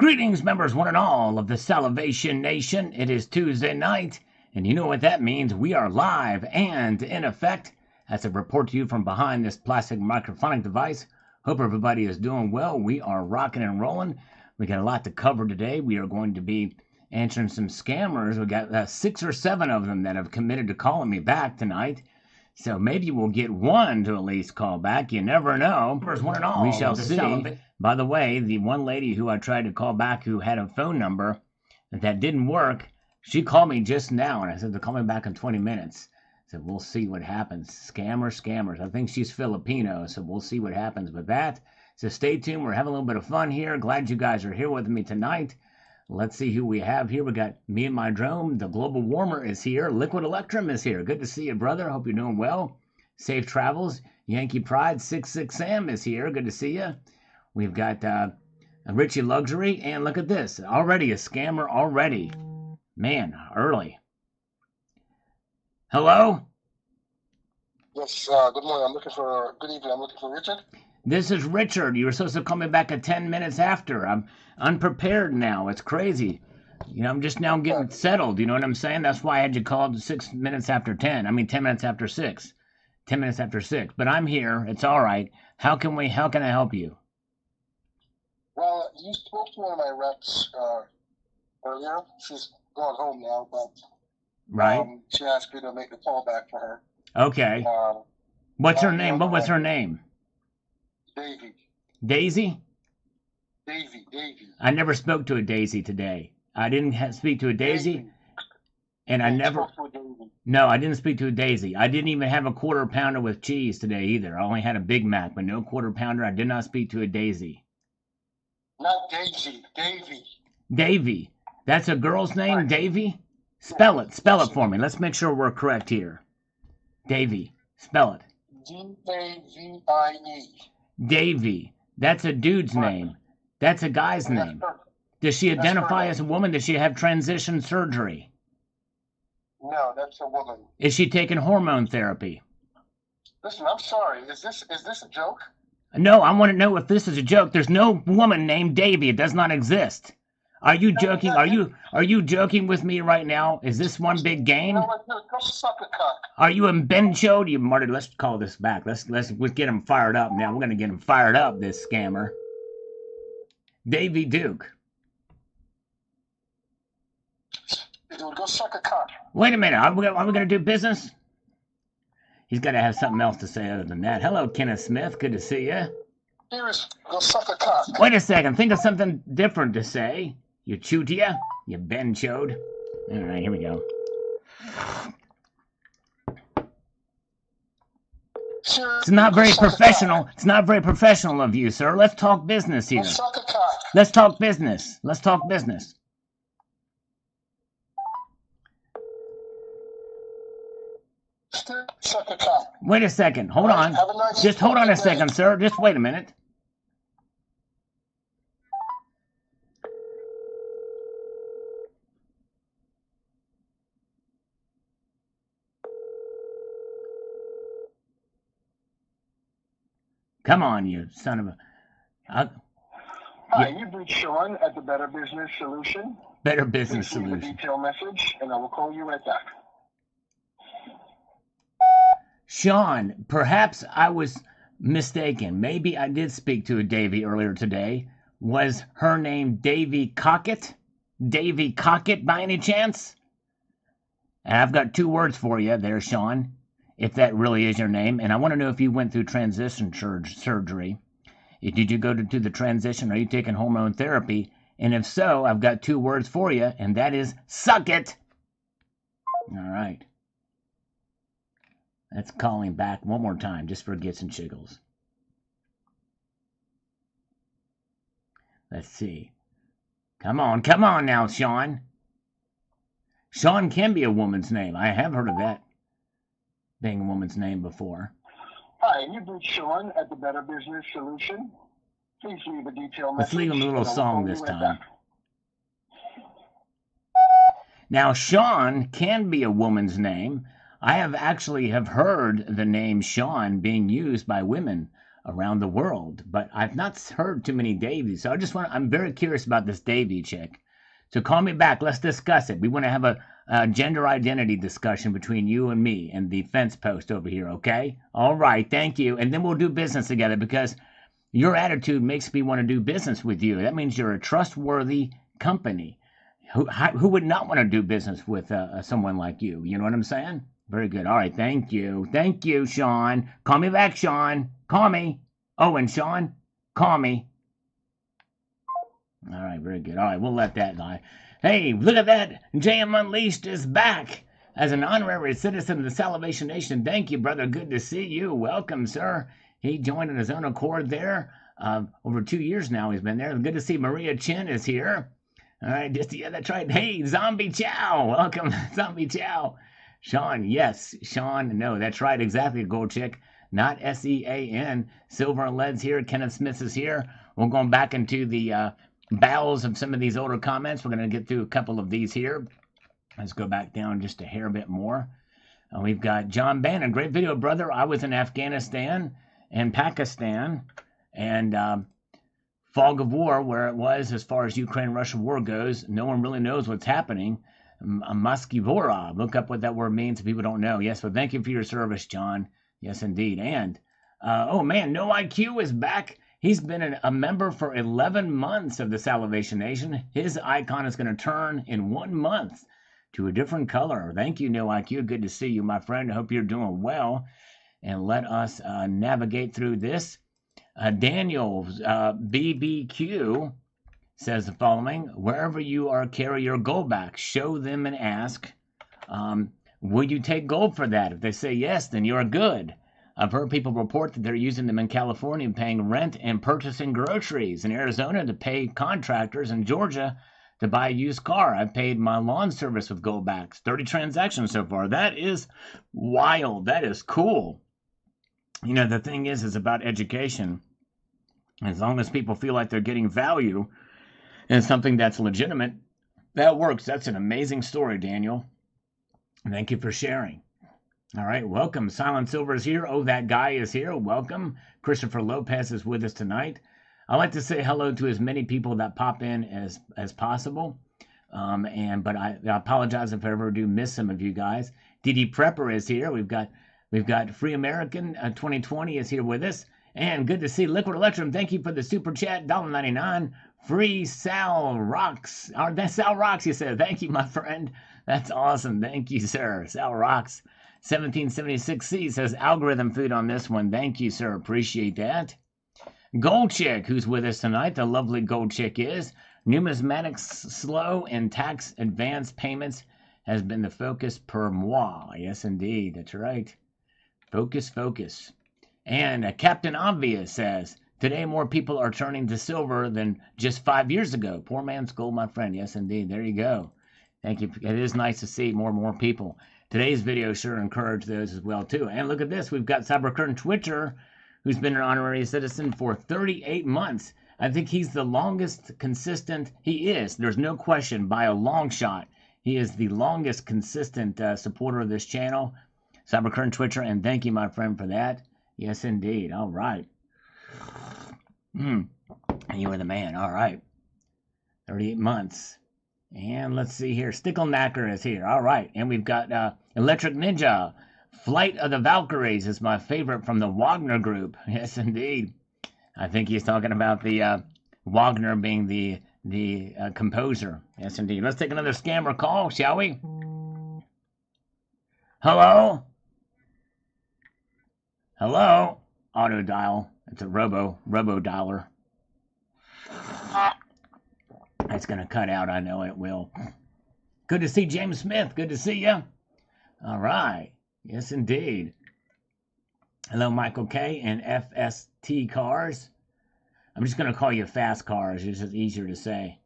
Greetings, members one and all of the Salivation Nation. It is Tuesday night, and you know what that means. We are live and in effect. As I report to you from behind this plastic microphonic device. Hope everybody is doing well. We are rocking and rolling. We got a lot to cover today. We are going to be answering some scammers. We got 6 or 7 of them that have committed to calling me back tonight. So maybe we'll get one to at least call back. You never know. We shall see. By the way, the one lady who I tried to call back who had a phone number that didn't work, she called me just now, and I said to call me back in 20 minutes. So we'll see what happens. Scammers. I think she's Filipino, so we'll see what happens with that. So stay tuned. We're having a little bit of fun here. Glad you guys are here with me tonight. Let's see who we have here. We got me and my drone. The global warmer is here. Liquid Electrum is here. Good to see you, brother. Hope you're doing well. Safe travels. Yankee Pride 66 Sam is here. Good to see you. We've got Richie Luxury. And look at this. Already a scammer already. Man, early. Hello? Yes, good morning. Good evening. I'm looking for Richard. This is Richard. You were supposed to call me back at 10 minutes after. I'm unprepared now. It's crazy. You know, I'm just now getting settled. You know what I'm saying? That's why I had you called 6 minutes after 10. I mean, 10 minutes after 6. 10 minutes after 6. But I'm here. It's all right. How can I help you? Well, you spoke to one of my reps earlier. She's gone home now, but right. She asked me to make a call back for her. Okay. What's her name? What was her name? Davy. Daisy? Davy. I never spoke to a Daisy today. I didn't speak to a Daisy. And I never... No, I didn't speak to a Daisy. I didn't even have a quarter pounder with cheese today either. I only had a Big Mac, but no quarter pounder. I did not speak to a Daisy. Not Daisy. Davy. Davy. That's a girl's name, right. Davy? Spell it for me. Let's make sure we're correct here. Davy. Spell it. D-A-V-I-E. Davy. That's a dude's name. That's a guy's name. Does she identify as a woman? Does she have transition surgery? No, that's a woman. Is she taking hormone therapy? Listen, I'm sorry. Is this a joke? No, I want to know if this is a joke. There's no woman named Davy. It does not exist. Are you joking? Are you joking with me right now? Is this one big game? Go suck a cock. Are you in Benchode? You Marty, let's call this back. Let's get him fired up now. We're gonna get him fired up, this scammer. Davy Duke. Dude, go suck a cock. Wait a minute. Are we gonna do business? He's got to have something else to say other than that. Hello, Kenneth Smith. Good to see you. Go suck a cock. Wait a second. Think of something different to say. You chutia? You benchode? All right, here we go. It's not very professional. It's not very professional of you, sir. Let's talk business here. Suck a cock. Let's talk business. Let's talk business. Suck a cock. Wait a second. Hold on. Just hold on a second, sir. Just wait a minute. Come on, you son of a... Hi, you've reached Sean at the Better Business Solution. Better Business Please leave Solution. a detailed message, and I will call you right back. Sean, perhaps I was mistaken. Maybe I did speak to a Davy earlier today. Was her name Davy Cockett? Davy Cockett by any chance? And I've got 2 words for you there, Sean, if that really is your name. And I want to know if you went through transition surgery. Did you go to the transition? Are you taking hormone therapy? And if so, I've got 2 words for you, and that is suck it. All right. Let's call him back one more time, just for gits and shiggles. Let's see. Come on now, Sean. Sean can be a woman's name. I have heard of that being a woman's name before. Hi, you've reached Sean at the Better Business Solution. Please leave a detailed message. Let's leave him a little song this time. Now, Sean can be a woman's name. I have heard the name Sean being used by women around the world. But I've not heard too many Davies, so I'm very curious about this Davy chick. So call me back. Let's discuss it. We want to have a gender identity discussion between you and me and the fence post over here, okay? All right, thank you. And then we'll do business together because your attitude makes me want to do business with you. That means you're a trustworthy company. Who would not want to do business with someone like you? You know what I'm saying? Very good. All right, thank you. Thank you, Sean. Call me back, Sean. Call me. Oh, and Sean, call me. All right, very good. All right, we'll let that lie. Hey, look at that. JM Unleashed is back as an honorary citizen of the Salvation Nation. Thank you, brother. Good to see you. Welcome, sir. He joined on his own accord there. Over 2 years now he's been there. Good to see Maria Chin is here. All right, yeah, that's right. Hey, Zombie Chow. Welcome, Zombie Chow. Sean, yes. Sean, no, that's right. Exactly, Gold Chick. Not SEAN. Silver and Lead's here. Kenneth Smith is here. We're going back into the bowels of some of these older comments. We're going to get through a couple of these here. Let's go back down just a hair bit more. We've got John Bannon. Great video, brother. I was in Afghanistan and Pakistan and fog of war where it was as far as Ukraine-Russia war goes. No one really knows what's happening. Moskivora. Look up what that word means if people don't know. Yes, but thank you for your service, John. Yes, indeed. And, oh man, No IQ is back. He's been a member for 11 months of the Salvation Nation. His icon is going to turn in 1 month to a different color. Thank you, No IQ. Good to see you, my friend. I hope you're doing well. And let us navigate through this. Daniel BBQ says the following: wherever you are, carry your gold back. Show them and ask, will you take gold for that? If they say yes, then you're good. I've heard people report that they're using them in California, paying rent and purchasing groceries. In Arizona, to pay contractors. In Georgia, to buy a used car. I've paid my lawn service with gold backs. 30 transactions so far. That is wild. That is cool. You know, the thing is about education. As long as people feel like they're getting value in something that's legitimate, that works. That's an amazing story, Daniel. Thank you for sharing. All right, welcome. Silent Silver is here. Oh, that guy is here. Welcome. Christopher Lopez is with us tonight. I like to say hello to as many people that pop in as possible. But I apologize if I ever do miss some of you guys. DD Prepper is here. We've got Free American 2020 is here with us. And good to see Liquid Electrum. Thank you for the super chat, $1.99. Free Sal Rocks. That's Sal Rocks, you said. Thank you, my friend. That's awesome. Thank you, sir. Sal Rocks. 1776C says algorithm food on this one. Thank you, sir. Appreciate that. Gold Chick, who's with us tonight. The lovely Gold Chick is. Numismatics slow and tax advance payments has been the focus per mois. Yes, indeed. That's right. Focus. And Captain Obvious says, today more people are turning to silver than just 5 years ago. Poor man's gold, my friend. Yes, indeed. There you go. Thank you. It is nice to see more and more people. Today's video sure encouraged those as well, too. And look at this. We've got Cybercurtain Twitcher, who's been an honorary citizen for 38 months. I think he's the longest consistent. He is. There's no question by a long shot. He is the longest consistent supporter of this channel. Cybercurtain Twitcher, and thank you, my friend, for that. Yes, indeed. All right. You were the man. All right. 38 months. And let's see here. Stickleknacker is here. All right. And we've got Electric Ninja. Flight of the Valkyries is my favorite from the Wagner Group. Yes, indeed. I think he's talking about the Wagner being the composer. Yes, indeed. Let's take another scammer call, shall we? Hello? Hello? Auto dial. It's a robo dialer. It's going to cut out. I know it will. Good to see James Smith. Good to see you. All right. Yes, indeed. Hello, Michael K. and FST Cars. I'm just going to call you Fast Cars. It's just easier to say.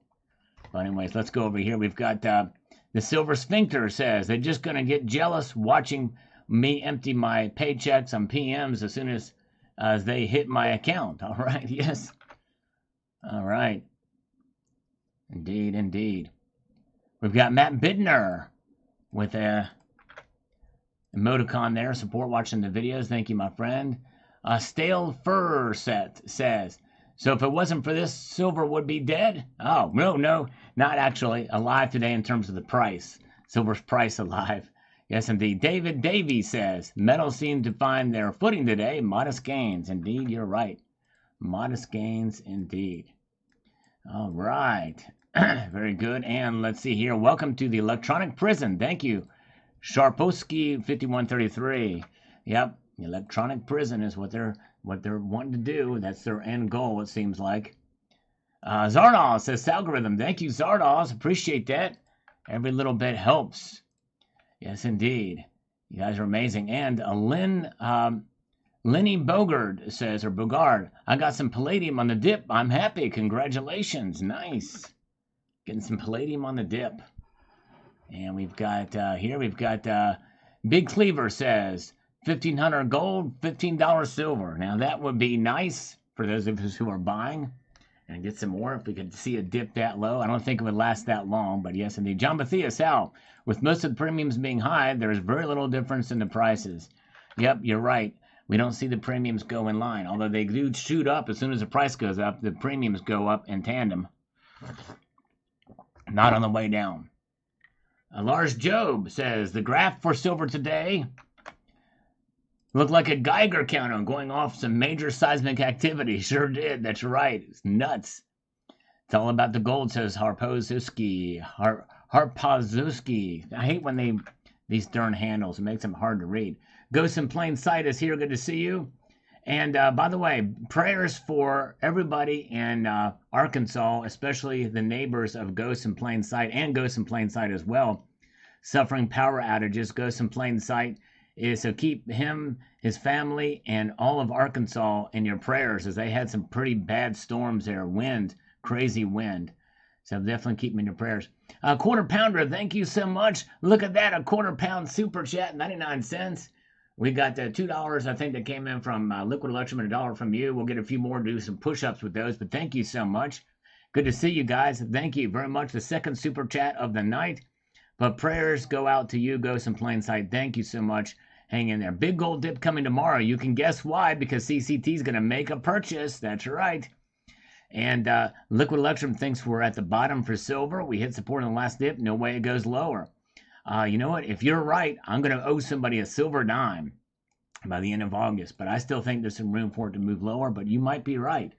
But anyways, let's go over here. We've got the Silver Sphincter says, they're just going to get jealous watching me empty my paychecks on PMs as soon as they hit my account. All right. Yes. All right. Indeed. We've got Matt Bidner with a emoticon there. Support watching the videos. Thank you, my friend. Stale Fur Set says, so if it wasn't for this, silver would be dead? Oh, no, no, not actually. Alive today in terms of the price. Silver's price alive. Yes, indeed. David Davey says, metals seem to find their footing today. Modest gains. Indeed, you're right. Modest gains indeed. All right. Very good. And let's see here. Welcome to the electronic prison. Thank you. Sharposki 5133. Yep. Electronic prison is what they're wanting to do. That's their end goal, it seems like. Zardos says algorithm. Thank you, Zardos. Appreciate that. Every little bit helps. Yes, indeed. You guys are amazing. And Lenny Bogard says, or Bogard, I got some palladium on the dip. I'm happy. Congratulations. Nice. Getting some palladium on the dip. And we've got Big Cleaver says, 1,500 gold, $15 silver. Now that would be nice for those of us who are buying. And get some more if we could see a dip that low. I don't think it would last that long, but yes, indeed. John Matthias, Al, with most of the premiums being high, there is very little difference in the prices. Yep, you're right. We don't see the premiums go in line. Although they do shoot up as soon as the price goes up, the premiums go up in tandem. Not on the way down. Lars Job says, the graph for silver today looked like a Geiger counter going off some major seismic activity. Sure did. That's right. It's nuts. It's all about the gold, says Harpozuski. Harpozuski. I hate when these darn handles. It makes them hard to read. Ghost in Plain Sight is here. Good to see you. And by the way, prayers for everybody in Arkansas, especially the neighbors of Ghost in Plain Sight and Ghost in Plain Sight as well, suffering power outages. Ghost in Plain Sight is so keep him, his family, and all of Arkansas in your prayers, as they had some pretty bad storms there. Wind, crazy wind. So definitely keep them in your prayers. Quarter Pounder, thank you so much. Look at that, a quarter pound super chat, 99 cents. We got $2, I think, that came in from Liquid Electrum and $1 from you. We'll get a few more, do some push-ups with those, but thank you so much. Good to see you guys. Thank you very much. The second super chat of the night. But prayers go out to you, Ghost in Plain Sight. Thank you so much. Hang in there. Big gold dip coming tomorrow. You can guess why, because CCT is going to make a purchase. That's right. And Liquid Electrum thinks we're at the bottom for silver. We hit support in the last dip. No way it goes lower. You know what? If you're right, I'm going to owe somebody a silver dime by the end of August. But I still think there's some room for it to move lower. But you might be right.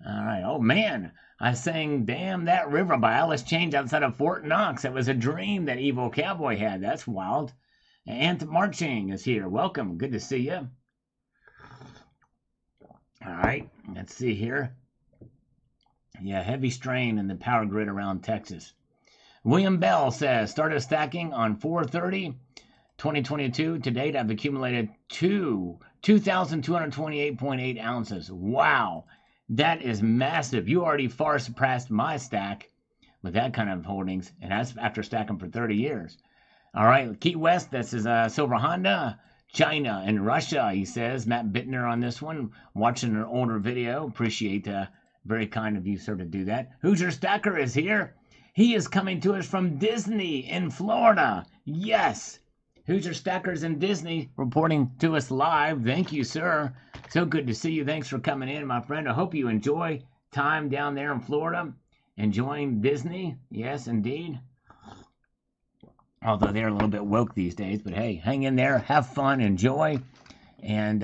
All right. Oh, man. I sang Damn That River by Alice Change outside of Fort Knox. That was a dream that Evil Cowboy had. That's wild. Ant Marching is here. Welcome. Good to see you. All right. Let's see here. Yeah, heavy strain in the power grid around Texas. William Bell says, started stacking on 4/30/2022. To date, I've accumulated 2,228.8 ounces. Wow. That is massive. You already far surpassed my stack with that kind of holdings, and that's after stacking for 30 years. All right, Key West, this is Silver Honda, China, and Russia, he says. Matt Bittner on this one, watching an older video. Appreciate very kind of you, sir, to do that. Hoosier Stacker is here. He is coming to us from Disney in Florida. Yes, Hoosier Stacker's in Disney, reporting to us live. Thank you, sir. So good to see you. Thanks for coming in, my friend. I hope you enjoy time down there in Florida, enjoying Disney. Yes, indeed. Although they're a little bit woke these days, but hey, hang in there, have fun, enjoy, and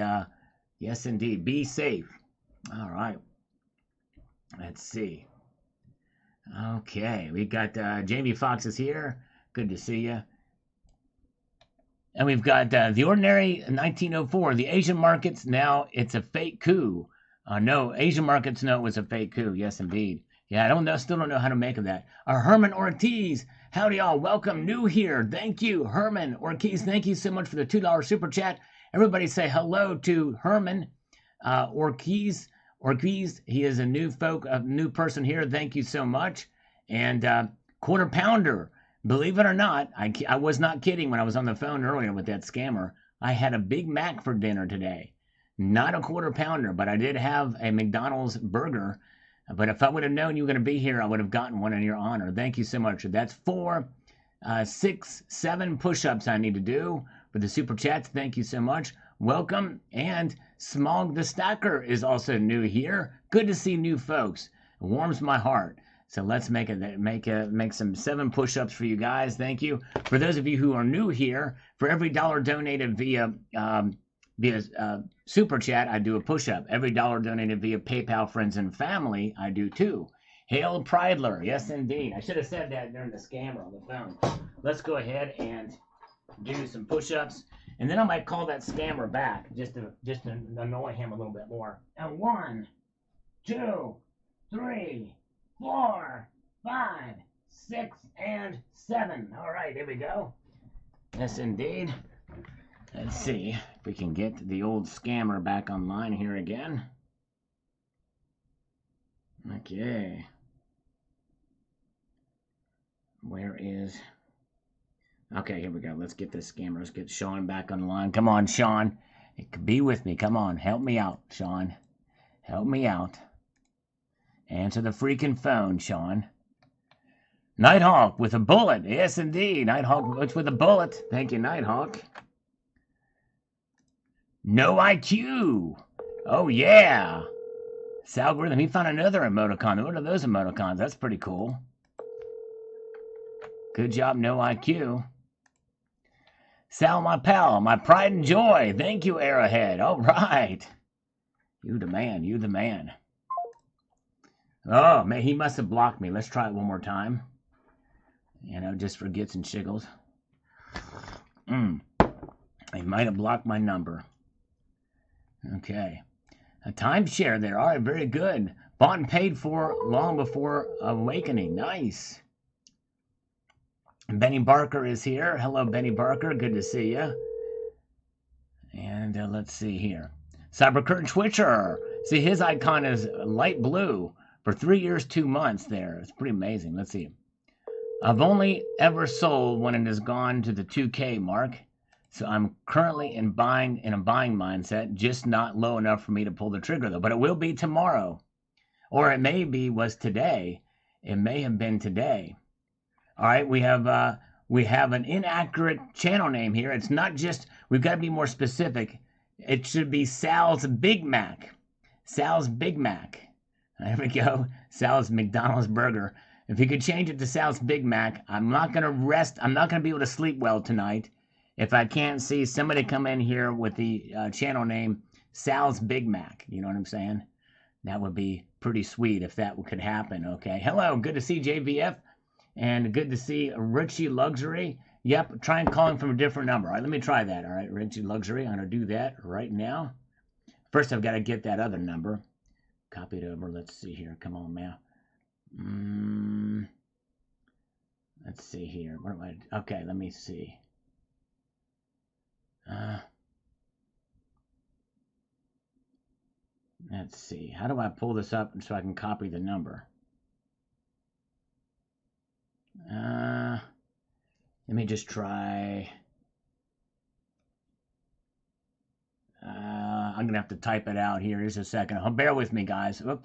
yes, indeed, be safe. All right, let's see. Okay, we got Jamie Fox is here. Good to see you. And we've got The Ordinary 1904. The Asian markets, now it's a fake coup. No, Asian markets know it was a fake coup. Yes, indeed. Yeah, I don't know, still don't know how to make of that. Herman Ortiz, howdy y'all, welcome, new here. Thank you, Herman Ortiz. Thank you so much for the $2 super chat. Everybody say hello to Herman Ortiz. Ortiz, he is a new person here. Thank you so much. And Quarter Pounder, believe it or not, I was not kidding when I was on the phone earlier with that scammer. I had a Big Mac for dinner today. Not a Quarter Pounder, but I did have a McDonald's burger. But if I would have known you were going to be here, I would have gotten one in your honor. Thank you so much. That's 4, 6, 7 push-ups I need to do for the super chats. Thank you so much. Welcome. And Smog the Stacker is also new here. Good to see new folks. It warms my heart. So let's make some 7 push-ups for you guys. Thank you. For those of you who are new here, for every dollar donated via Super Chat, I do a push-up. Every dollar donated via PayPal, friends, and family, I do too. Hail Pridler. Yes, indeed. I should have said that during the scammer on the phone. Let's go ahead and do some push-ups. And then I might call that scammer back just to annoy him a little bit more. And 1, 2, 3, 4, 5, 6, and 7. All right, here we go. Yes, indeed. Let's see if we can get the old scammer back online here again. Okay. Where is... Okay, here we go. Let's get this scammer. Let's get Sean back online. Come on, Sean. Be with me. Come on. Help me out, Sean. Help me out. Answer the freaking phone, Sean. Nighthawk with a bullet. Yes, indeed. Nighthawk with a bullet. Thank you, Nighthawk. No IQ. Oh, yeah. Salgorithm, he found another emoticon. What are those emoticons? That's pretty cool. Good job, No IQ. Sal, my pal, my pride and joy. Thank you, Arrowhead. All right. You the man. You the man. Oh, man, he must have blocked me. Let's try it one more time. You know, just for gits and shiggles. He might have blocked my number. Okay. A timeshare there. All right, very good. Bought and paid for long before awakening. Nice. Benny Barker is here. Hello, Benny Barker. Good to see you. And let's see here. Cybercurtain Twitcher. See, his icon is light blue for 3 years, 2 months there. It's pretty amazing. Let's see. I've only ever sold when it has gone to the 2K mark. So I'm currently in a buying mindset, just not low enough for me to pull the trigger, though. But it will be tomorrow. Or it may be was today. It may have been today. All right, we have an inaccurate channel name here. It's not just, we've got to be more specific. It should be Sal's Big Mac. Sal's Big Mac. There we go. Sal's McDonald's Burger. If you could change it to Sal's Big Mac, I'm not going to rest. I'm not going to be able to sleep well tonight if I can't see somebody come in here with the channel name Sal's Big Mac. You know what I'm saying? That would be pretty sweet if that could happen, okay? Hello, good to see JVF. And good to see Richie Luxury. Yep, try and call him from a different number. All right, let me try that. All right, Richie Luxury. I'm going to do that right now. First, I've got to get that other number. Copy it over. Let's see here. Come on, man. Let's see here. What am I? Okay, let me see. Let's see. How do I pull this up so I can copy the number? Let me just try. I'm going to have to type it out here. Just a second. Bear with me, guys. Oop.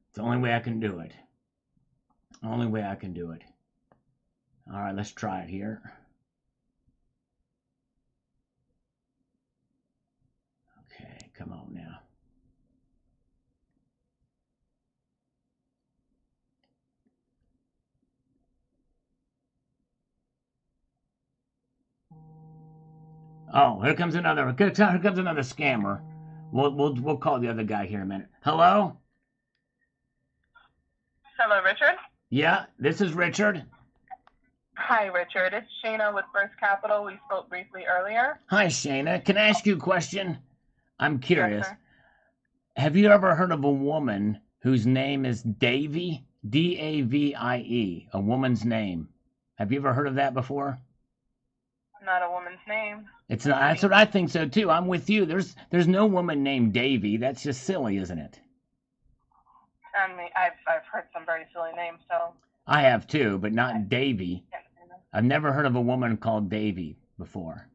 It's the only way I can do it. Only way I can do it. All right, let's try it here. Okay, come on now. Oh, here comes another scammer. We'll call the other guy here in a minute. Hello? Hello, Richard. Yeah, this is Richard. Hi, Richard. It's Shayna with First Capital. We spoke briefly earlier. Hi, Shayna. Can I ask you a question? I'm curious. Yes, have you ever heard of a woman whose name is Davie? D-A-V-I-E. A woman's name. Have you ever heard of that before? Not a woman's name. It's not. That's what I think so too. I'm with you. There's no woman named Davie. That's just silly, isn't it? I mean, I've heard some very silly names, so. I have too, but not Davie. I've never heard of a woman called Davie before.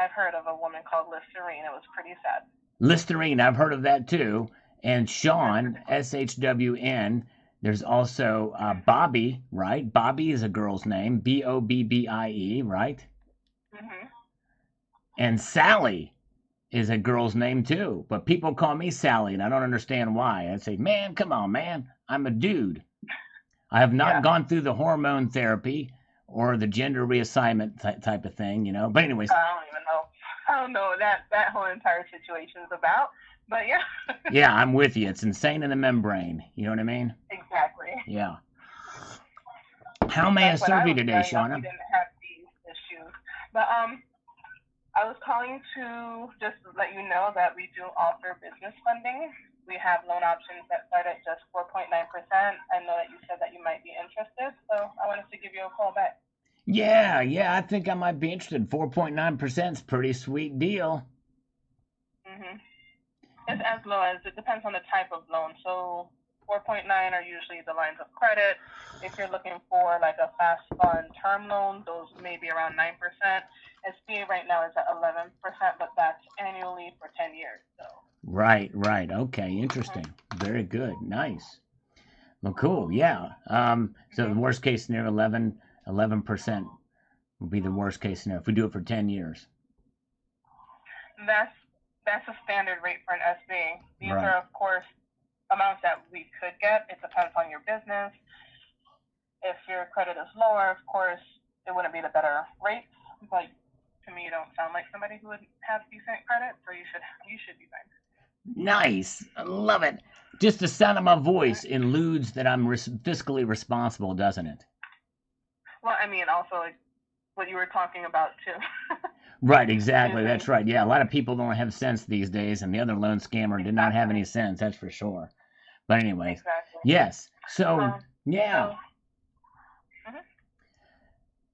I've heard of a woman called Listerine. It was pretty sad. Listerine, I've heard of that too. And Sean, SHWN. There's also Bobby, right? Bobby is a girl's name, Bobbie, right? Mhm. And Sally is a girl's name too. But people call me Sally, and I don't understand why. I say, man, come on, man. I'm a dude. I have not Yeah. gone through the hormone therapy or the gender reassignment type of thing, you know. But anyways, I don't even know. I don't know what that whole entire situation is about. But yeah. yeah, I'm with you. It's insane in the membrane. You know what I mean? Exactly. Yeah. How may I Back when serve I you was today, growing up, we Shauna? didn't have these issues. But I was calling to just let you know that we do offer business funding. We have loan options that start at just 4.9%. I know that you said that you might be interested, so I wanted to give you a call back. Yeah, I think I might be interested. 4.9% is pretty sweet deal. Mhm. It's as low as it depends on the type of loan. So 4.9 are usually the lines of credit. If you're looking for like a fast fund term loan, those may be around 9%. SBA right now is at 11%, but that's annually for 10 years. So. Right. Okay, Mhm. interesting. Very good. Nice. Well, cool. Yeah. So the Mhm. worst case scenario, 11% would be the worst case scenario if we do it for 10 years. That's that's a standard rate for an SBA. These Right. are of course amounts that we could get. It depends on your business. If your credit is lower, of course, it wouldn't be the better rates. But to me, you don't sound like somebody who would have decent credit, so you should be fine. Nice. I love it. Just the sound of my voice Mhm. eludes that I'm fiscally responsible, doesn't it? Well, I mean, also like what you were talking about too. Right, exactly. That's Using right. Yeah, a lot of people don't have sense these days, and the other loan scammer did not have exactly, any sense, that's for sure. But anyways, exactly. yes. So, yeah. So mhm.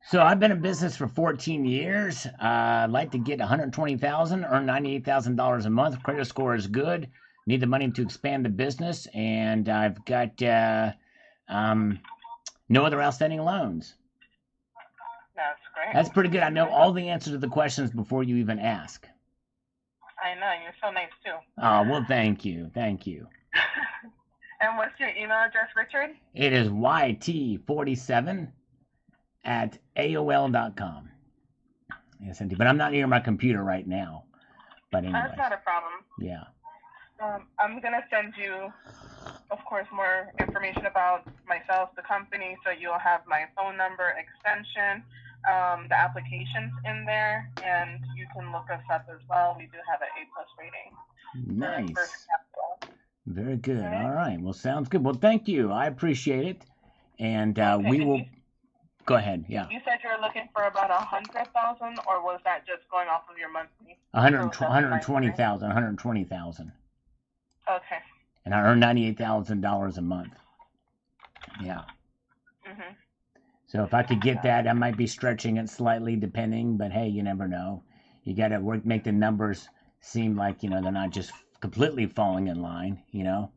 So I've been in business for 14 years. I'd like to get 120,000, earn $98,000 a month. Credit score is good. Need the money to expand the business, and I've got um, no other outstanding loans. That's great. That's pretty good. I know Okay. all the answers to the questions before you even ask. I know you're so nice too. Oh, well, thank you. Thank you. And what's your email address, Richard? It is YT47 at AOL.com. Yes, indeed. But I'm not near my computer right now. But, That's anyways, not a problem. yeah. I'm gonna send you, of course, more information about myself, the company, so you'll have my phone number, extension, the applications in there, and you can look us up as well. We do have an A+ rating for First Nice. Capital. Very good. Right? All right. Well, sounds good. Well, thank you. I appreciate it. And Okay. we And will go ahead. Yeah. you said you were looking for about 100,000, or was that just going off of your monthly gross of 93? 120,000. Okay. And I earn $98,000 a month. Yeah. Mhm. So if I could get Got it. that, I might be stretching it slightly depending, but hey, you never know. You got to make the numbers seem like, they're not just completely falling in line, Got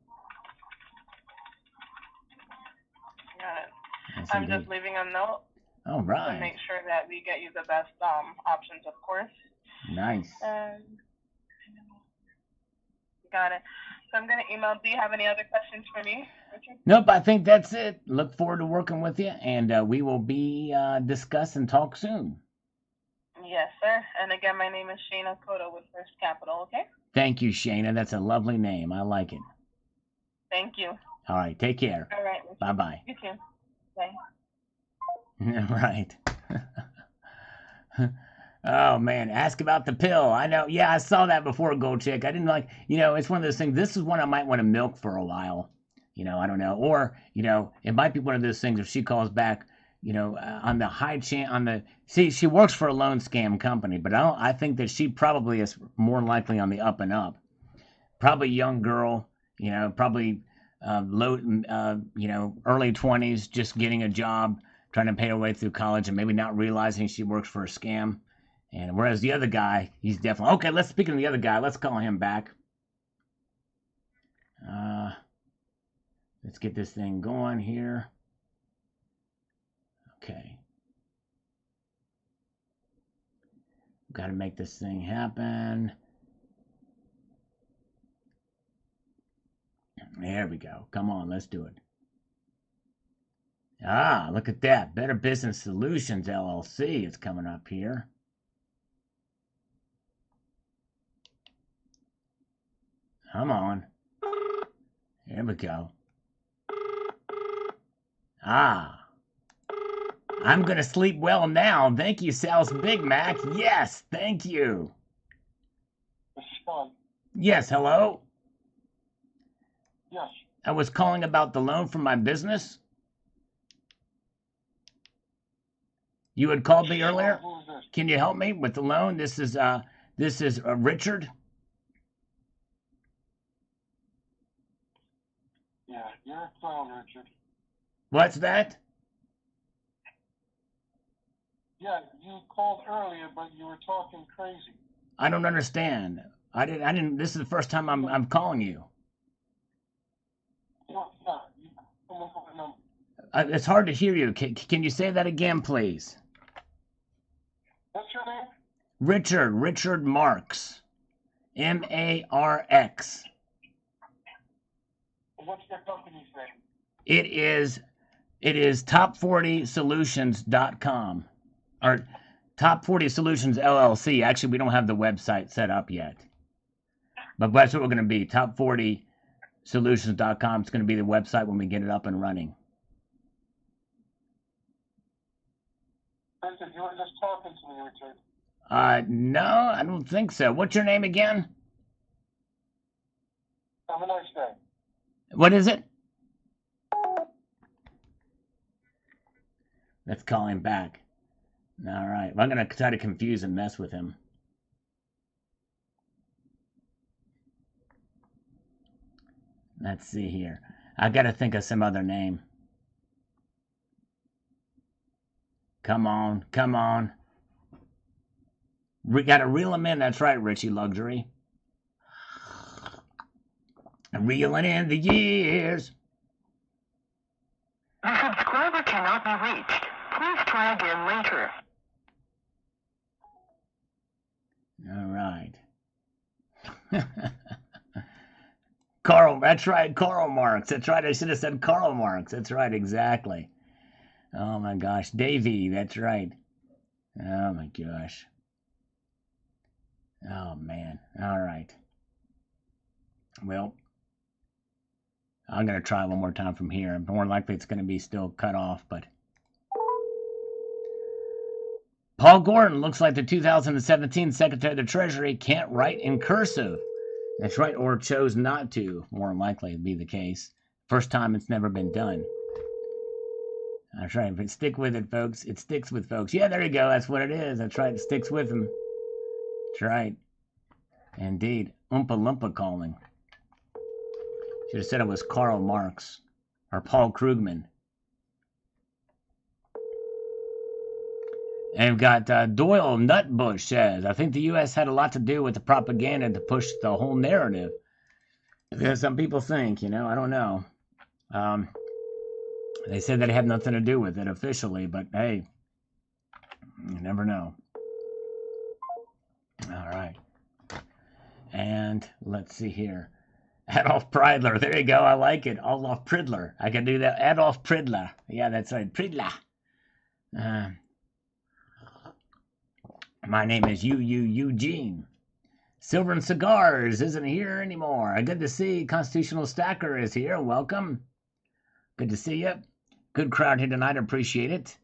it. Yes, I'm just indeed. leaving a note All to right. make sure that we get you the best options, of course. Nice. Got it. So I'm going to email. Do you have any other questions for me, Richard? Nope, I think that's it. Look forward to working with you, and we will be discuss and talk soon. Yes, sir. And again, my name is Shayna Cotto with First Capital, okay? Thank you, Shayna. That's a lovely name. I like it. Thank you. All right, take care. All right. Bye bye. You too. Bye. Right. Oh man, ask about the pill. I know. Yeah, I saw that before, Gold Chick. I didn't like. It's one of those things. This is one I might want to milk for a while. I don't know. Or it might be one of those things. If she calls back, on the high chance, see, she works for a loan scam company, but I think that she probably is more likely on the up and up. Probably young girl. Probably low. Early 20s, just getting a job, trying to pay her way through college, and maybe not realizing she works for a scam. And whereas the other guy, he's definitely okay. Speaking of the other guy, let's call him back. Uh, let's get this thing going here. Okay. Got to make this thing happen. There we go. Come on, let's do it. Ah, look at that. Better Business Solutions, LLC is coming up here. Come on. Here we go. Ah. I'm going to sleep well now. Thank you, Sal's Big Mac. Yes, thank you. Yes, hello? Yes. I was calling about the loan for my business. You had called me earlier. Who is this? Can you help me with the loan? This is Richard. Yeah, you're a clown, Richard. What's that? Yeah, you called earlier, but you were talking crazy. I don't understand. I didn't. This is the first time I'm calling you. It's hard to hear you. Can you say that again, please? What's your name? Richard Marks. Marx. What's your company's name? It is top40solutions.com or Top 40 Solutions LLC. Actually, we don't have the website set up yet. But that's what we're going to be. Top40solutions.com. It's going to be the website when we get it up and running. Richard, you were just talking to me, Richard. No, I don't think so. What's your name again? Have a nice day. What is it? Let's call him back. All right. Well, I'm going to try to confuse and mess with him. Let's see here. I got to think of some other name. Come on. Come on. We got to reel him in. That's right, Richie Luxury. Reeling in the years. The subscriber cannot be reached. Please try again later. All right. Karl, that's right, Karl Marx. That's right, I should have said Karl Marx. That's right, exactly. Oh my gosh, Davey, that's right. Oh my gosh. Oh man, all right. Well, I'm going to try one more time from here. More likely it's going to be still cut off, but... Paul Gordon looks like the 2017 Secretary of the Treasury can't write in cursive. That's right, or chose not to, more than likely to be the case. First time it's never been done. That's right, but stick with it, folks. It sticks with folks. Yeah, there you go. That's what it is. That's right, it sticks with them. That's right. Indeed. Oompa Loompa calling. Should have said it was Karl Marx or Paul Krugman. And we've got Doyle Nutbush says, I think the U.S. had a lot to do with the propaganda to push the whole narrative. Because some people think, I don't know. They said that it had nothing to do with it officially, but hey, you never know. All right. And let's see here. Adolf Pridler. There you go. I like it. Adolf Pridler. I can do that. Adolf Pridler. Yeah, that's right. Pridler. My name is Eugene. Silver and Cigars isn't here anymore. Good to see. Constitutional Stacker is here. Welcome. Good to see you. Good crowd here tonight. Appreciate it.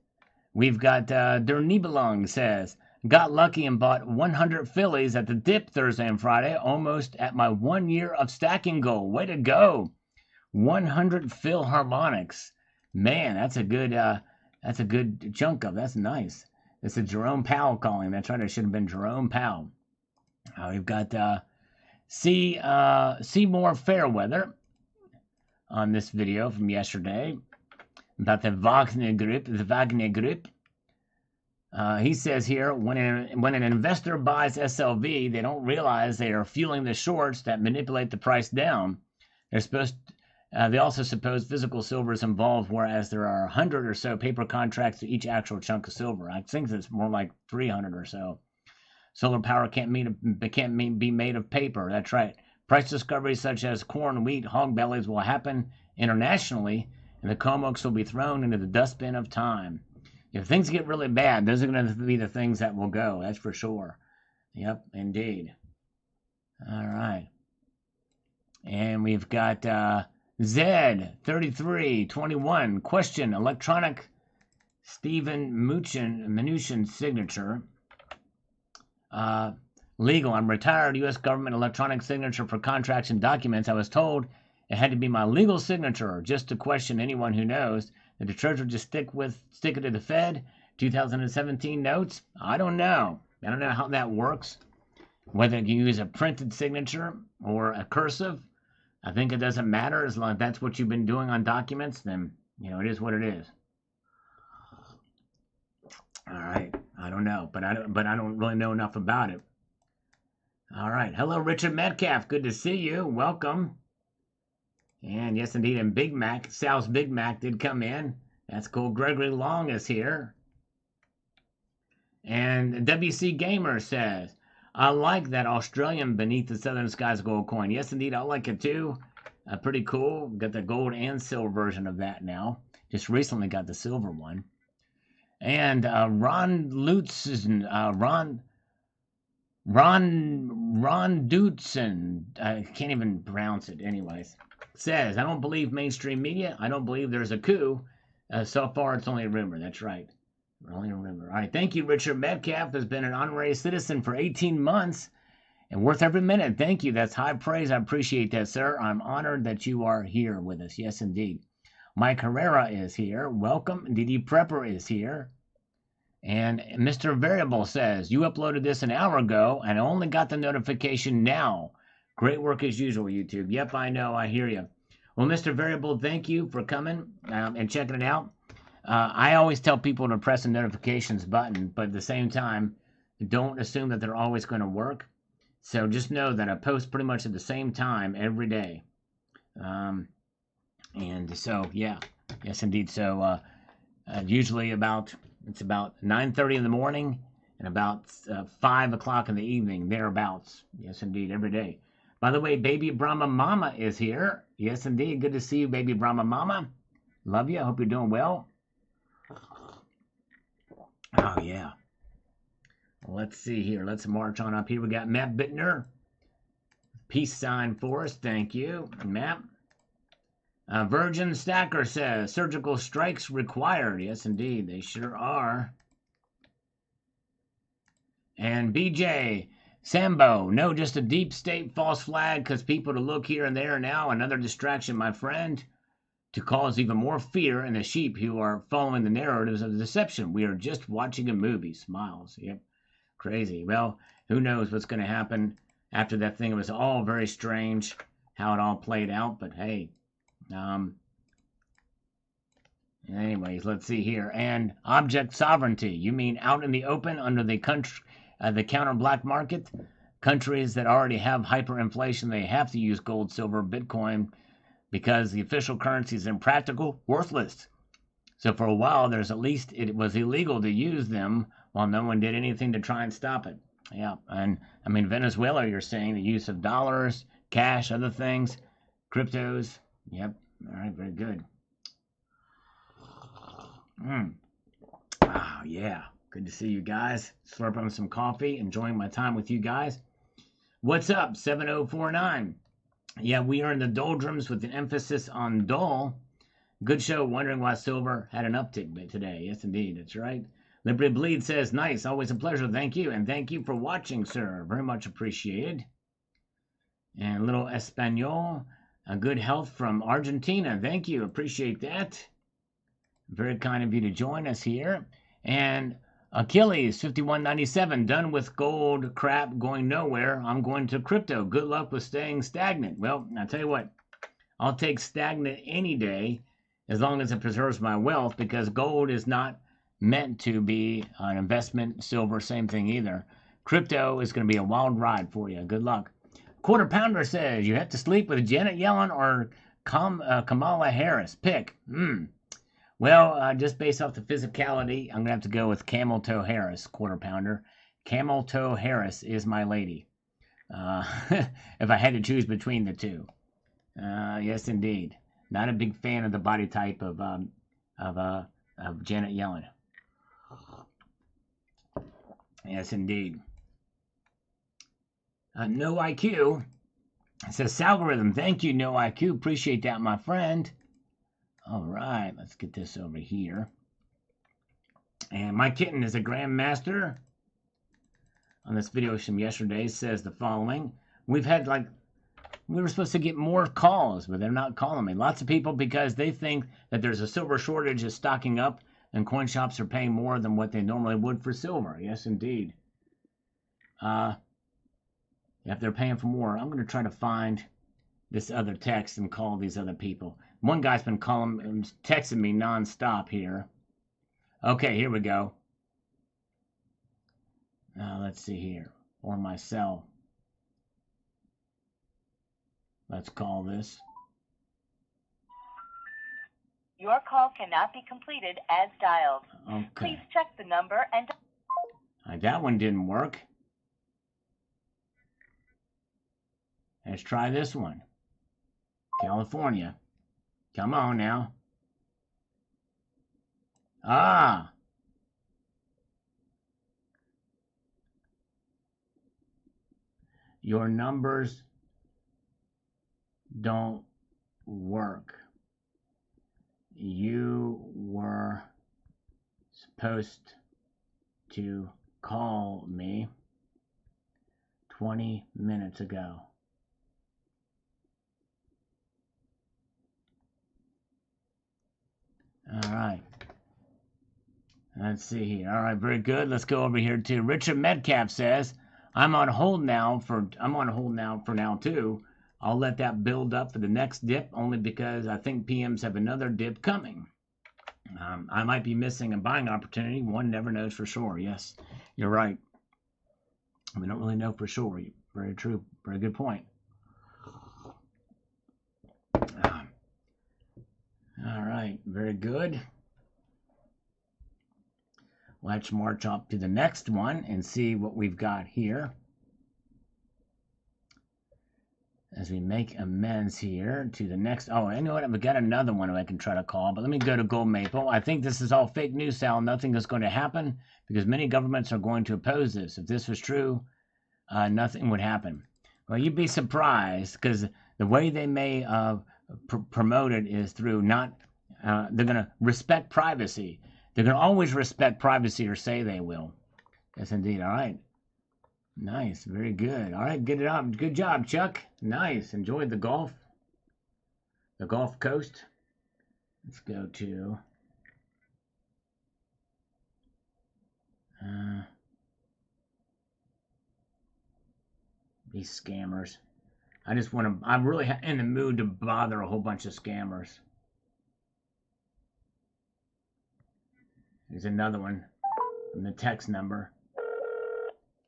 We've got Der Nibelung says, got lucky and bought 100 Phillies at the dip Thursday and Friday, almost at my 1 year of stacking goal. Way to go. 100 Philharmonics. Man, that's a good chunk of. That's nice. This is Jerome Powell calling. That's right. It should have been Jerome Powell. We've got Seymour Fairweather on this video from yesterday about the Wagner Group. He says here, when an investor buys SLV, they don't realize they are fueling the shorts that manipulate the price down. They also suppose physical silver is involved, whereas there are 100 or so paper contracts to each actual chunk of silver. I think it's more like 300 or so. Solar power can't be made of paper. That's right. Price discoveries such as corn, wheat, hog bellies will happen internationally, and the COMEX will be thrown into the dustbin of time. If things get really bad, those are going to be the things that will go. That's for sure. Yep, indeed. All right. And we've got Z3321. Question: electronic Stephen Mnuchin signature. Legal. I'm retired U.S. government electronic signature for contracts and documents. I was told it had to be my legal signature. Just to question anyone who knows, did the treasurer just stick it to the Fed? 2017 notes? I don't know. I don't know how that works. Whether you use a printed signature or a cursive, I think it doesn't matter. As long as that's what you've been doing on documents, then it is what it is. All right. I don't know, but I don't really know enough about it. All right. Hello, Richard Metcalf. Good to see you. Welcome. And yes, indeed, and Big Mac, Sal's Big Mac did come in. That's cool. Gregory Long is here. And WC Gamer says, I like that Australian Beneath the Southern Skies gold coin. Yes, indeed, I like it too. Pretty cool. Got the gold and silver version of that now. Just recently got the silver one. And Ron Dutzen, I can't even pronounce it anyways, says, I don't believe mainstream media. I don't believe there's a coup. So far, it's only a rumor. That's right. Only a rumor. All right. Thank you, Richard Metcalf. Has been an honorary citizen for 18 months and worth every minute. Thank you. That's high praise. I appreciate that, sir. I'm honored that you are here with us. Yes, indeed. Mike Herrera is here. Welcome. DD Prepper is here. And Mr. Variable says, you uploaded this an hour ago and I only got the notification now. Great work as usual, YouTube. Yep, I know. I hear you. Well, Mr. Variable, thank you for coming and checking it out. I always tell people to press the notifications button, but at the same time, don't assume that they're always going to work. So just know that I post pretty much at the same time every day. And so, yeah. Yes, indeed. So usually it's about 9:30 in the morning and about 5 o'clock in the evening, thereabouts. Yes, indeed, every day. By the way, Baby Brahma Mama is here. Yes, indeed. Good to see you, Baby Brahma Mama. Love you. I hope you're doing well. Oh, yeah. Let's see here. Let's march on up here. We got Matt Bittner. Peace sign for us. Thank you, Matt. Virgin Stacker says, surgical strikes required. Yes, indeed. They sure are. And BJ Sambo, no, just a deep state false flag because people to look here and there now. Another distraction, my friend, to cause even more fear in the sheep who are following the narratives of deception. We are just watching a movie. Smiles. Yep. Crazy. Well, who knows what's going to happen after that thing. It was all very strange how it all played out, but hey. Anyways, let's see here. And object sovereignty. You mean out in the open under the counter black market? Countries that already have hyperinflation, they have to use gold, silver, Bitcoin because the official currency is impractical, worthless. So for a while, it was illegal to use them while no one did anything to try and stop it. Yeah, and I mean, Venezuela, you're saying the use of dollars, cash, other things, cryptos. Yep. All right. Very good. Oh, yeah. Good to see you guys. Slurping on some coffee. Enjoying my time with you guys. What's up? 7049. Yeah, we are in the doldrums with an emphasis on dull. Good show. Wondering why silver had an uptick today. Yes, indeed. That's right. Liberty Bleed says, nice. Always a pleasure. Thank you. And thank you for watching, sir. Very much appreciated. And little Espanol. Good health from Argentina. Thank you. Appreciate that. Very kind of you to join us here. And Achilles 5197. Done with gold crap going nowhere. I'm going to crypto. Good luck with staying stagnant. Well, I'll tell you what. I'll take stagnant any day as long as it preserves my wealth, because gold is not meant to be an investment. Silver, same thing either. Crypto is going to be a wild ride for you. Good luck. Quarter Pounder says, you have to sleep with Janet Yellen or Kamala Harris. Pick. Well, just based off the physicality, I'm going to have to go with Camel Toe Harris, Quarter Pounder. Camel Toe Harris is my lady. if I had to choose between the two. Yes, indeed. Not a big fan of the body type of Janet Yellen. Yes, indeed. No IQ. It says Salgorithm. Thank you, No IQ. Appreciate that, my friend. All right, let's get this over here. And my kitten is a grandmaster. On this video from yesterday says the following. We were supposed to get more calls, but they're not calling me. Lots of people, because they think that there's a silver shortage, is stocking up, and coin shops are paying more than what they normally would for silver. Yes, indeed. If they're paying for more, I'm going to try to find this other text and call these other people. One guy's been texting me nonstop here. Okay, here we go. Let's see here. Or my cell. Let's call this. Your call cannot be completed as dialed. Okay. Please check the number and... That one didn't work. Let's try this one. California. Come on now. Ah! Your numbers don't work. You were supposed to call me 20 minutes ago. All right. Let's see here. All right, very good. Let's go over here to Richard Metcalf says, I'm on hold now for now too. I'll let that build up for the next dip, only because I think PMs have another dip coming. I might be missing a buying opportunity. One never knows for sure. Yes, you're right. We don't really know for sure. Very true. Very good point. All right, very good. Let's march up to the next one and see what we've got here. As we make amends here to the next. Oh, you know what? I've got another one I can try to call, but let me go to Gold Maple. I think this is all fake news, Sal. Nothing is going to happen because many governments are going to oppose this. If this was true, nothing would happen. Well, you'd be surprised because the way they may promote it is through not, they're going to respect privacy. They're going to always respect privacy, or say they will. Yes, indeed. All right. Nice. Very good. All right. Get it up. Good job, Chuck. Nice. Enjoyed the Gulf Coast. Let's go to these scammers. I'm really in the mood to bother a whole bunch of scammers. Here's another one from the text number.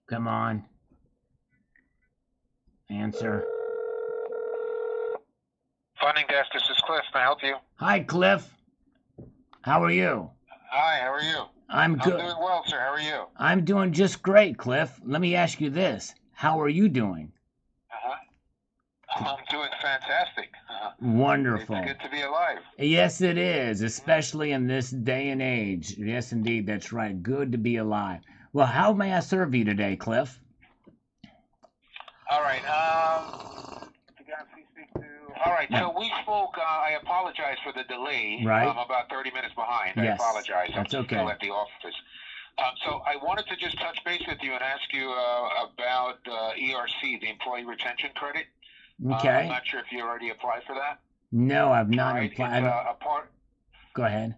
Come on. Answer. Funding desk, this is Cliff. Can I help you? Hi, Cliff. How are you? Hi, how are you? I'm good. I'm doing well, sir. How are you? I'm doing just great, Cliff. Let me ask you this. How are you doing? I'm doing fantastic. Wonderful. It's good to be alive. Yes, it is, especially in this day and age. Yes, indeed, that's right. Good to be alive. Well, how may I serve you today, Cliff? All right. All right. So we spoke. I apologize for the delay. Right. I'm about 30 minutes behind. Yes, I apologize. that's okay. I'm still at the office. So I wanted to just touch base with you and ask you about ERC, the Employee Retention Credit. Okay. I'm not sure if you already applied for that. No, I've not Right. applied. It's a part. Go ahead.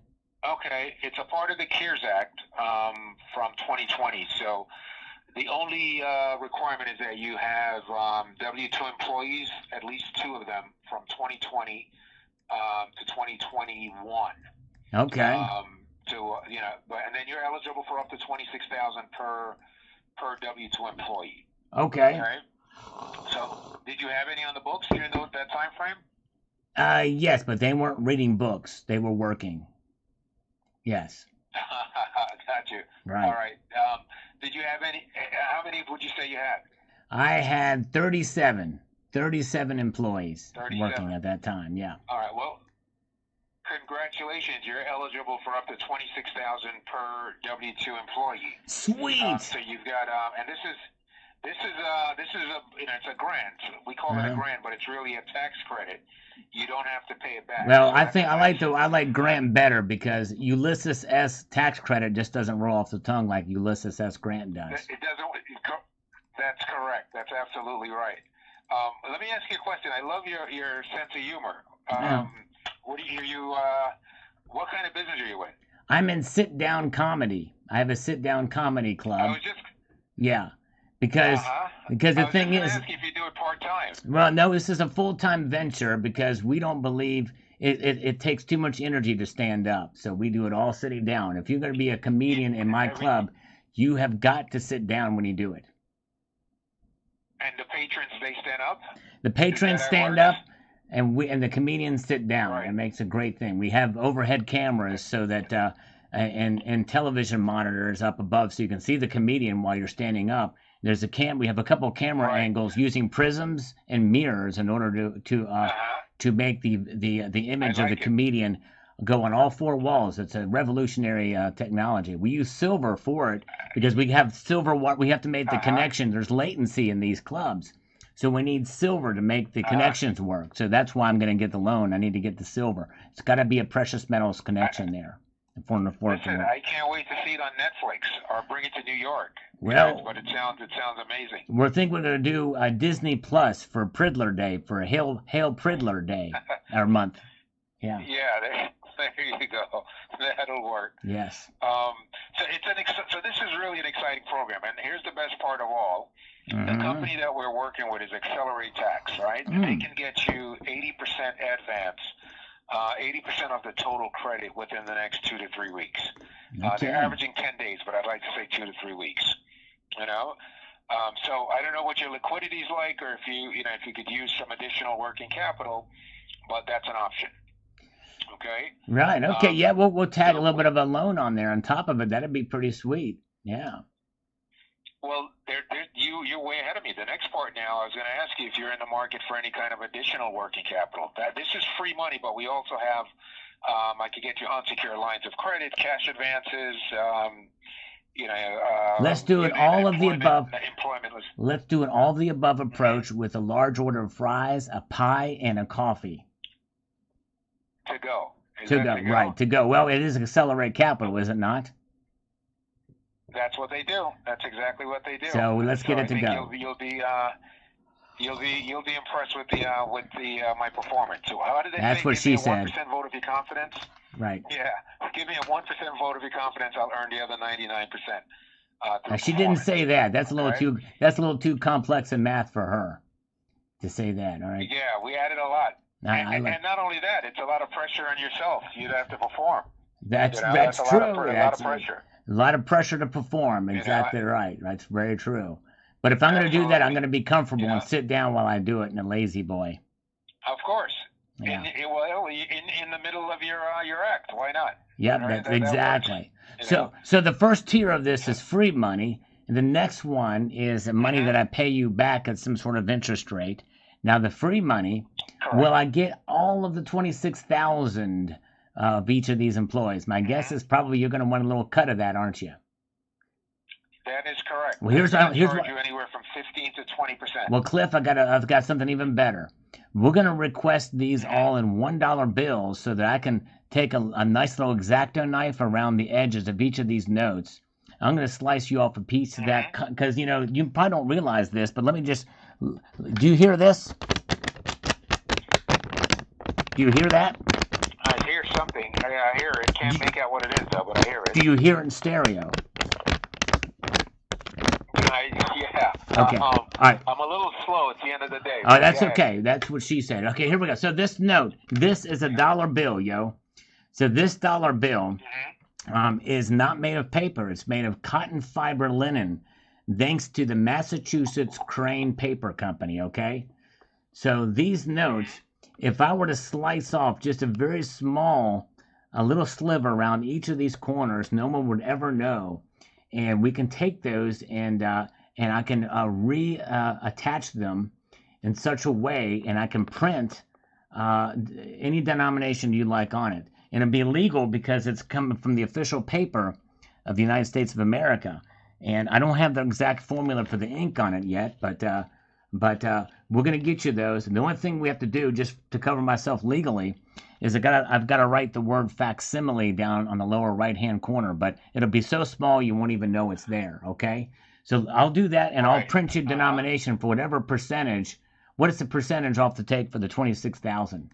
Okay, it's a part of the CARES Act from 2020. So the only requirement is that you have W-2 employees, at least 2 of them, from 2020 to 2021. Okay. And then you're eligible for up to $26,000 per W-2 employee. Okay. Right. So, did you have any on the books during that time frame? Yes, but they weren't reading books. They were working. Yes. Got you. Right. All right. Did you have any? How many would you say you had? I had 37 employees 37. working at that time. Yeah. All right. Well, congratulations. You're eligible for up to $26,000 per W-2 employee. Sweet. So you've got, and this is a, it's a grant. We call it a grant, but it's really a tax credit. You don't have to pay it back. Well, So I that's think nice. I like grant better because Ulysses S tax credit just doesn't roll off the tongue like Ulysses S grant does. It doesn't. That's correct. That's absolutely right. Let me ask you a question. I love your sense of humor. What do you? What kind of business are you in? I'm in sit down comedy. I have a sit down comedy club. I was just. Yeah, because the thing is, ask you if you do it part time. well, no, this is a full-time venture because we don't believe it takes too much energy to stand up. So we do it all sitting down. If you're going to be a comedian in my club, you have got to sit down when you do it. And the patrons, they stand up? The patrons stand up, and the comedians sit down. Right. It makes a great thing. We have overhead cameras so that and television monitors up above so you can see the comedian while you're standing up. There's we have a couple camera angles using prisms and mirrors in order to make the image of the comedian go on all four walls. It's a revolutionary technology. We use silver for it because we have silver. We have to make the connection. There's latency in these clubs, so we need silver to make the connections work. So that's why I'm going to get the loan. I need to get the silver. It's got to be a precious metals connection there. Listen, I can't wait to see it on Netflix or bring it to New York. Well, but it sounds amazing. We're thinking we're going to do a Disney Plus for Pridler Day, for Hail Pridler Day, our month. Yeah. Yeah, there you go. That'll work. Yes. So this is really an exciting program, and here's the best part of all. The company that we're working with is Accelerate Tax, right? They can get you 80% advance, 80% of the total credit within the next 2 to 3 weeks. They're averaging 10 days, but I'd like to say 2 to 3 weeks. You know, so I don't know what your liquidity is like, or if you could use some additional working capital, but that's an option. Okay. Right. Okay. Yeah. We'll tag a little bit of a loan on there on top of it. That'd be pretty sweet. Yeah. Well, you're way ahead of me. The next part now, I was going to ask you if you're in the market for any kind of additional working capital. This is free money, but we also have. I could get you unsecured lines of credit, cash advances. Let's do it all of the above. Let's do an all of the above approach with a large order of fries, a pie, and a coffee. To go. Right, to go. Well, it is Accelerate Capital, is it not? That's what they do. That's exactly what they do. So let's get it to go. You'll be impressed with my performance. So how did they That's say? what she Give me a said. 1% vote of your confidence. Right. Yeah. Give me a 1% vote of your confidence. I'll earn the other 99%. She didn't say that. That's a little too complex in math for her to say that. All right. Yeah, we added a lot. And not only that, it's a lot of pressure on yourself. You'd have to perform. That's true. That's a lot of pressure. A lot of pressure to perform. Exactly right. That's very true. But if I'm going to do that, I'm going to be comfortable and sit down while I do it in a lazy boy. Of course. Yeah. In the middle of your act. Why not? Yep, that's exactly. So the first tier of this is free money. And the next one is money that I pay you back at some sort of interest rate. Now, the free money, will I get all of the 26,000 of each of these employees? My guess is probably you're going to want a little cut of that, aren't you? That is correct. Well, here's what you anywhere from 15 to 20%. Well, Cliff, I've got something even better. We're going to request these all in $1 bills so that I can take a nice little X-Acto knife around the edges of each of these notes. I'm going to slice you off a piece of that because you probably don't realize this, but let me just. Do you hear this? Do you hear that? I hear something. I hear it. Can't make out what it is, though, but I hear it. Do you hear it in stereo? Yeah. Okay. All right. I'm a little slow at the end of the day. Oh, that's okay. That's what she said. Okay, here we go. So this note, this is a $1 bill, yo. So this $1 bill is not made of paper. It's made of cotton fiber linen, thanks to the Massachusetts Crane Paper Company, okay? So these notes, if I were to slice off just a very small, a little sliver around each of these corners, no one would ever know. And we can take those and and I can attach them in such a way, and I can print any denomination you like on it. And it'll be legal because it's coming from the official paper of the United States of America. And I don't have the exact formula for the ink on it yet, but we're going to get you those. And the only thing we have to do, just to cover myself legally, is I've got to write the word facsimile down on the lower right-hand corner, but it'll be so small you won't even know it's there, okay? So I'll do that, and I'll print you a denomination for whatever percentage. What is the percentage off the take for the 26,000?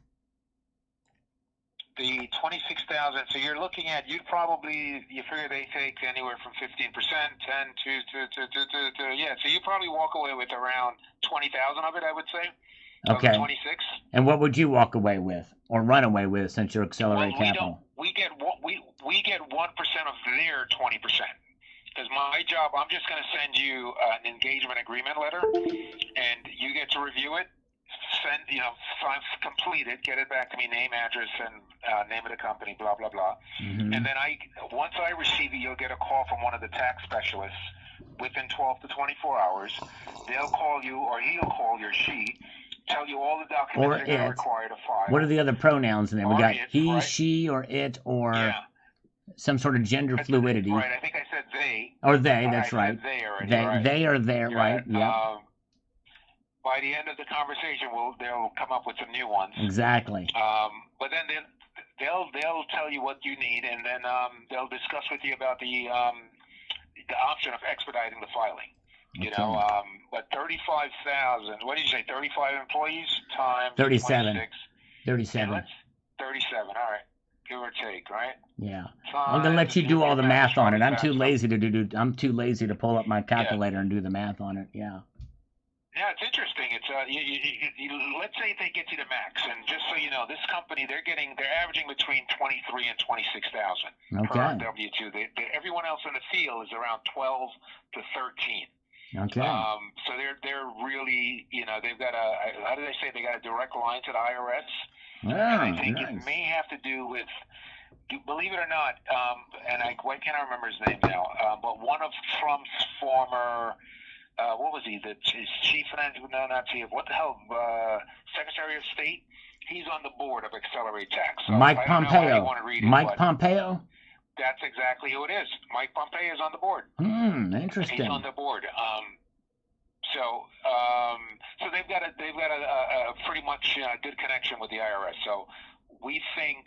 The 26,000. So you're looking at, you figure they take anywhere from 15%, 10 to yeah. So you probably walk away with around 20,000 of it, I would say. Okay. Of the 26. And what would you walk away with or run away with since you're accelerated capital? We get 1% of their 20%. Because my job, I'm just going to send you an engagement agreement letter, and you get to review it. Complete it, get it back to me, name, address, and name of the company, blah, blah, blah. Mm-hmm. And then once I receive it, you'll get a call from one of the tax specialists within 12 to 24 hours. They'll call you, or he'll call you, or she, tell you all the documents they're required to file. What are the other pronouns in there? We got he, right? she, or it, or some sort of gender fluidity. Right, I think I said they. Or they, that's right. They already, right. They are there, right? Yeah. By the end of the conversation, they'll come up with some new ones. Exactly. But then they'll tell you what you need, and then they'll discuss with you about the option of expediting the filing. You know, but 35,000. What did you say? 35 employees times 37. 26. 37. Yeah, 37. All right, give or take, right? Yeah. I'm gonna let you do all the math on it. I'm too lazy to pull up my calculator and do the math on it. Yeah. Yeah, it's interesting. It's let's say they get you to max, and just so you know, this company they're averaging between 23 and 26,000 per W-2. Everyone else in the field is around 12 to 13. Okay. So they're really, they've got how do they say, they got a direct line to the IRS. And I think it may have to do with, believe it or not, and why can't I remember his name now? But one of Trump's former. What was he? His chief financial, not chief. What the hell? Secretary of State. He's on the board of Accelerate Tax. So Mike Pompeo. Mike Pompeo. That's exactly who it is. Mike Pompeo is on the board. Interesting. He's on the board. So they've got a pretty much good connection with the IRS. So we think,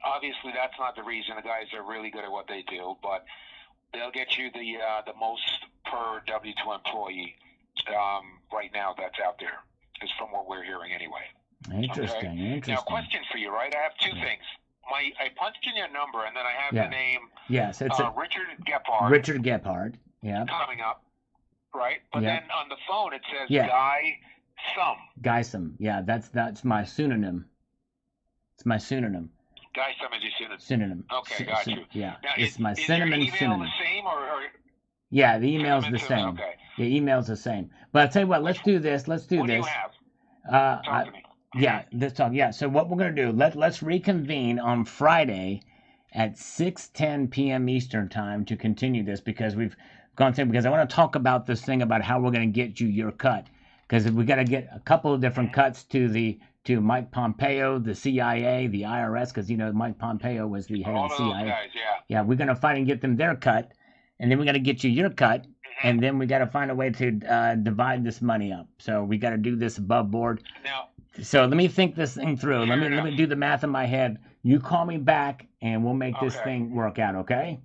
obviously, that's not the reason. The guys are really good at what they do, but they'll get you the most per W-2 employee right now that's out there, is from what we're hearing anyway. Interesting. Okay? Interesting. Now, question for you, right? I have two things. I punched in your number, and then I have the name. Yes, it's Richard Gephardt. Richard Gephardt. Yeah. Coming up, right? But then on the phone it says Guy Sum. Guy Sum. Yeah, that's my pseudonym. It's my pseudonym. Guy Sum is your pseudonym. Synonym. Okay, got you. Yeah, now, it's my is synonym. Is your email the same, or? Yeah, the email's the same. Okay. The email's the same. But I'll tell you what. Let's do this. What do you have? Talk to me. Yeah, let's talk. Yeah, so what we're going to do, let's reconvene on Friday at 6:10 p.m. Eastern time to continue this, because we've gone through, because I want to talk about this thing about how we're going to get you your cut, because we got to get a couple of different cuts to Mike Pompeo, the CIA, the IRS, because Mike Pompeo was the head of the CIA. Guys, yeah, we're going to fight and get them their cut, and then we got to get you your cut, and then we got to find a way to divide this money up. So we got to do this above board. Now. So let me think this thing through. Let me do the math in my head. You call me back, and we'll make this thing work out, okay?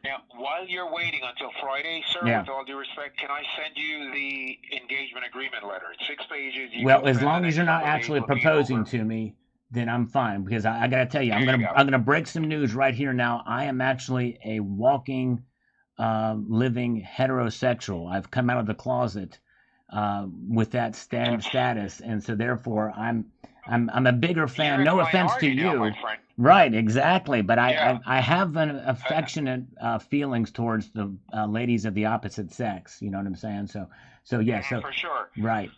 Now, while you're waiting until Friday, sir, with all due respect, can I send you the engagement agreement letter? It's 6 pages. Well, as long as you're not actually proposing to me, then I'm fine, because I got to tell you, I'm gonna break some news right here now. I am actually a walking, living heterosexual. I've come out of the closet. With that status, and so therefore I'm a bigger fan. You're no offense to you, my friend. Right? Exactly. But I have an affectionate feelings towards the ladies of the opposite sex. You know what I'm saying? So yeah. So for sure. Right.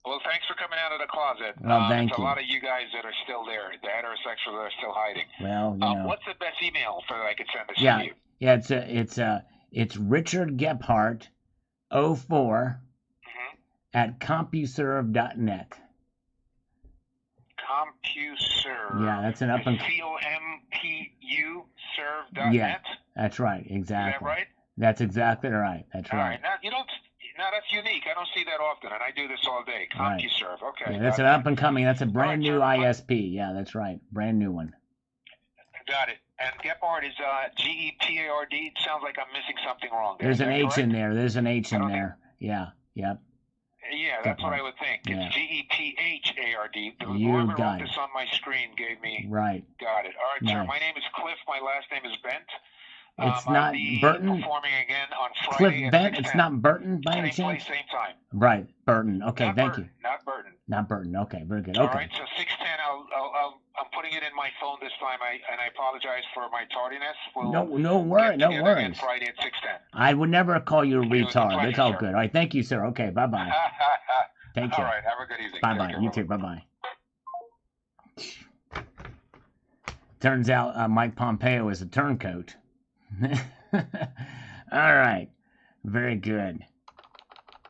Well, thanks for coming out of the closet. Well, thank you. A lot of you guys that are still there, the heterosexuals that are still hiding. Well, what's the best email that I could send this to you? Yeah. It's Richard Gephardt. 04 at CompuServe.net. CompuServe. Yeah, that's an up and COMPU serve.net. Yeah, that's right. Exactly. Is that right? That's exactly right. That's All right. right. Now you don't. Now that's unique. I don't see that often, and I do this all day. Right. CompuServe. Okay. Yeah, that's an up and coming. That's a brand new sir. ISP. Yeah, that's right. Brand new one. Got it. And Gepard is Gepard. It sounds like I'm missing something wrong there. There's Is an that H correct? in there. There's an H in don't there. Yeah. Yep. Yeah, that's what I would think. Yeah. It's Gepard. You Whoever got wrote it. this on my screen gave me. Right. Got it. All right, sir. Nice. My name is Cliff. My last name is Bent. It's I'll not be Burton. performing again on Friday Cliff at Bent. 6:10. It's not Burton by any Same place, chance. same time. Right. Burton. Okay. Not Thank Burton, you. Not Burton. Not Burton. Okay. Very good. All Okay. right, so 6:10. I'm putting it in my phone this time. I apologize for my tardiness. No worry. Get No together again worries. Friday at 6:10. I would never call you a It was a retard. pleasure, It's all sir. good. All right. Thank you, sir. Okay. Bye bye. Take All care. right. Have a good evening. Bye Take bye. care. You too. Bye bye. Turns out Mike Pompeo is a turncoat. All right. Very good.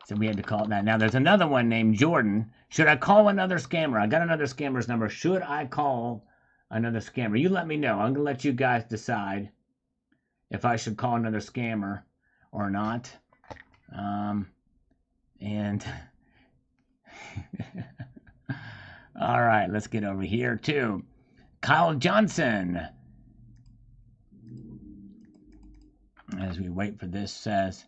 So we had to call it that. Now there's another one named Jordan. Should I call another scammer? I got another scammer's number. Should I call another scammer? You let me know. I'm going to let you guys decide if I should call another scammer or not. And all right, let's get over here to Kyle Johnson. As we wait for this, says,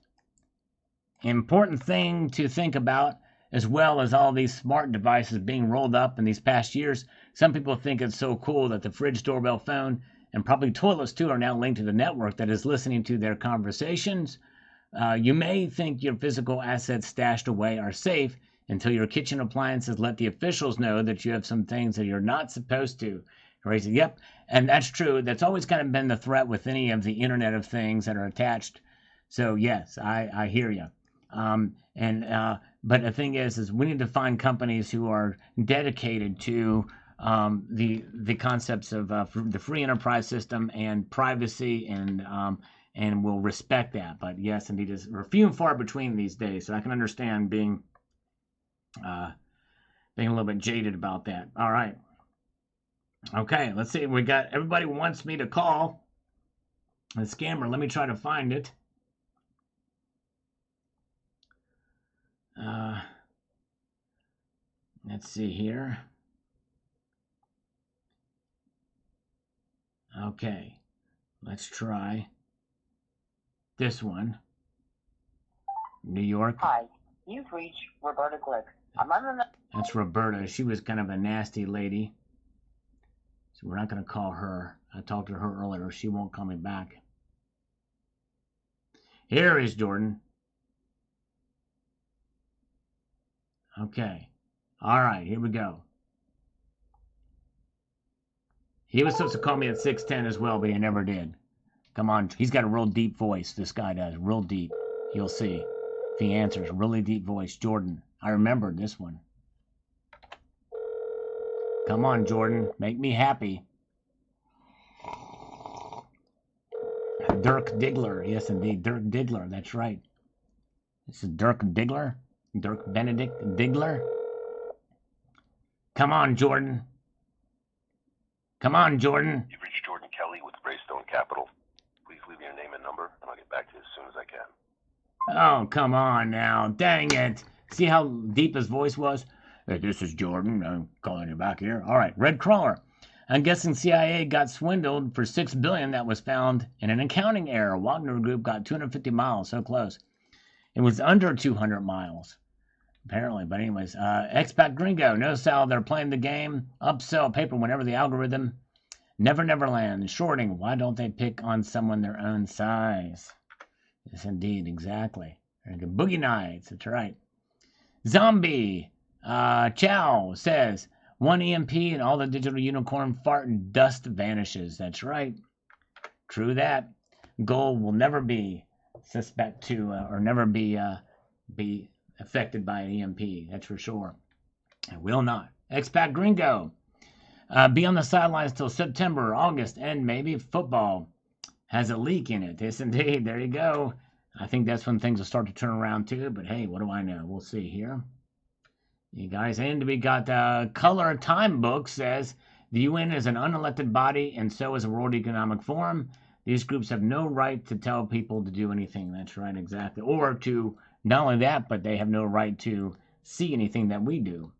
important thing to think about, as well as all these smart devices being rolled up in these past years. Some people think it's so cool that the fridge, doorbell, phone, and probably toilets too are now linked to the network that is listening to their conversations. You may think your physical assets stashed away are safe until your kitchen appliances let the officials know that you have some things that you're not supposed to. Right? Yep, and that's true. That's always kind of been the threat with any of the Internet of Things that are attached. So yes, I hear you. But the thing is we need to find companies who are dedicated to the concepts of the free enterprise system and privacy, and will respect that. But yes, indeed, we're few and far between these days. So I can understand being a little bit jaded about that. All right. Okay, let's see. We got everybody wants me to call a scammer. Let me try to find it. Let's see here. Okay, let's try this one. New York. Hi, you've reached Roberta Glick. I'm on the... That's Roberta. She was kind of a nasty lady. So we're not going to call her. I talked to her earlier. She won't call me back. Here is Jordan. Okay. All right, here we go. He was supposed to call me at 6:10 as well, but he never did. Come on. He's got a real deep voice. This guy does. Real deep. You'll see. If he answers. Really deep voice. Jordan. I remembered this one. Come on, Jordan. Make me happy. Dirk Diggler. Yes, indeed. Dirk Diggler. That's right. This is Dirk Diggler. Dirk Benedict Diggler. Come on, Jordan. Come on, Jordan. You've reached Jordan Kelly with Greystone Capital. Please leave your name and number, and I'll get back to you as soon as I can. Oh, come on now. Dang it. See how deep his voice was? Hey, this is Jordan. I'm calling you back here. All right, Red Crawler. I'm guessing CIA got swindled for $6 billion that was found in an accounting error. Wagner Group got 250 miles, so close. It was under 200 miles, apparently. But anyways, Expat Gringo, no sell. They're playing the game. Upsell paper whenever the algorithm. Neverland. Shorting. Why don't they pick on someone their own size? Yes, indeed. Exactly. Boogie Nights. That's right. Zombie. Chow says, 1 EMP and all the digital unicorn fart and dust vanishes. That's right. True that. Gold will never be suspect to or never be affected by an EMP. That's for sure. It will not. Expat Gringo. Be on the sidelines till September, August, and maybe football has a leak in it. Yes, indeed. There you go. I think that's when things will start to turn around too. But hey, what do I know? We'll see here. You guys, and we got Color Time Book says the UN is an unelected body, and so is the World Economic Forum. These groups have no right to tell people to do anything. That's right, exactly. Or to, not only that, but they have no right to see anything that we do.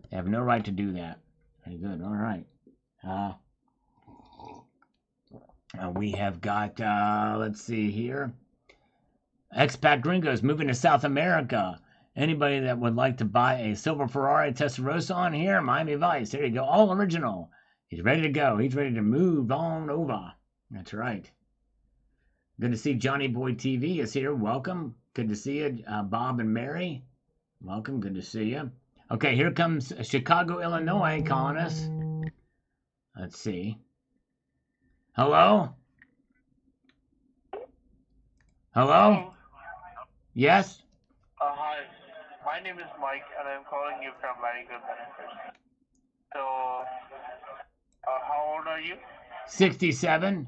They have no right to do that. Very good. All right. We have got, let's see here. Expat Gringos moving to South America. Anybody that would like to buy a silver Ferrari Testarossa on here, Miami Vice. There you go. All original. He's ready to go. He's ready to move on over. That's right. Good to see Johnny Boy TV is here. Welcome. Good to see you, Bob and Mary. Welcome. Good to see you. Okay, here comes Chicago, Illinois calling us. Let's see. Hello? Hello? Yes? Hi. My name is Mike, and I'm calling you from Medical Benefits. So, how old are you? 67.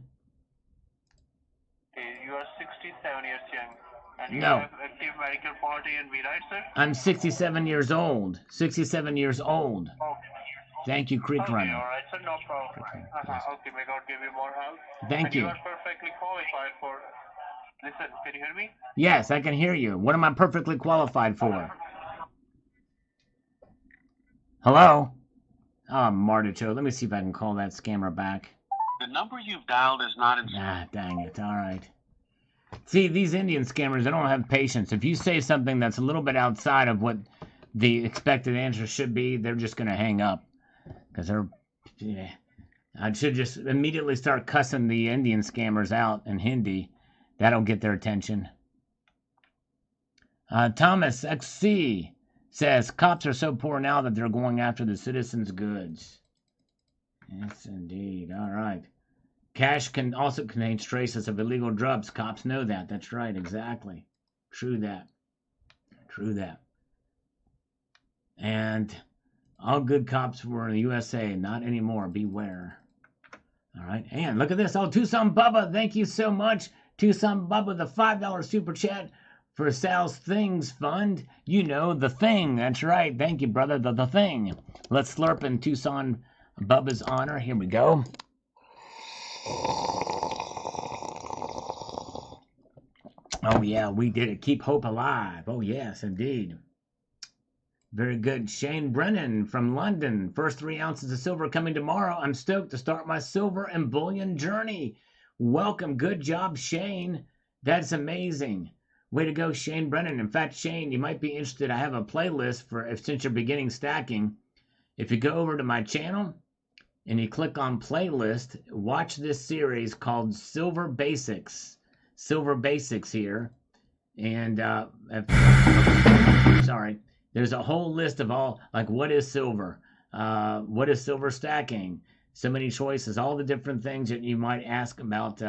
Okay, you are 67 years young. And you No. have active medical policy and we right, sir? I'm 67 years old. 67 years old. Okay. Thank you, Creek Okay, Runner. all right, sir, no problem. Yes. Okay, may God give you more help. Thank and you. You are perfectly qualified for. Listen, can you hear me? Yes, I can hear you. What am I perfectly qualified for? Hello? Oh, Martichoke. Let me see if I can call that scammer back. The number you've dialed is not in. Ah, dang it. All right. See, these Indian scammers, they don't have patience. If you say something that's a little bit outside of what the expected answer should be, they're just going to hang up. Because they're... Yeah. I should just immediately start cussing the Indian scammers out in Hindi. That'll get their attention. Thomas XC says, cops are so poor now that they're going after the citizens' goods. Yes, indeed. All right. Cash can also contain traces of illegal drugs. Cops know that. That's right. Exactly. True that. True that. And all good cops were in the USA. Not anymore. Beware. All right. And look at this. Oh, Tucson Bubba. Thank you so much. Tucson Bubba, the $5 super chat for Sal's Things Fund. You know, the thing. That's right. Thank you, brother. The thing. Let's slurp in Tucson Bubba's honor. Here we go. Oh, yeah, we did it. Keep hope alive. Oh, yes, indeed. Very good. Shane Brennan from London. First 3 ounces of silver coming tomorrow. I'm stoked to start my silver and bullion journey. Welcome. Good job, Shane. That's amazing. Way to go, Shane Brennan. In fact, Shane, you might be interested. I have a playlist for since you're beginning stacking. If you go over to my channel and you click on playlist, watch this series called Silver Basics. Silver Basics here. And, sorry. There's a whole list of all, like, what is silver? What is silver stacking? So many choices, all the different things that you might ask about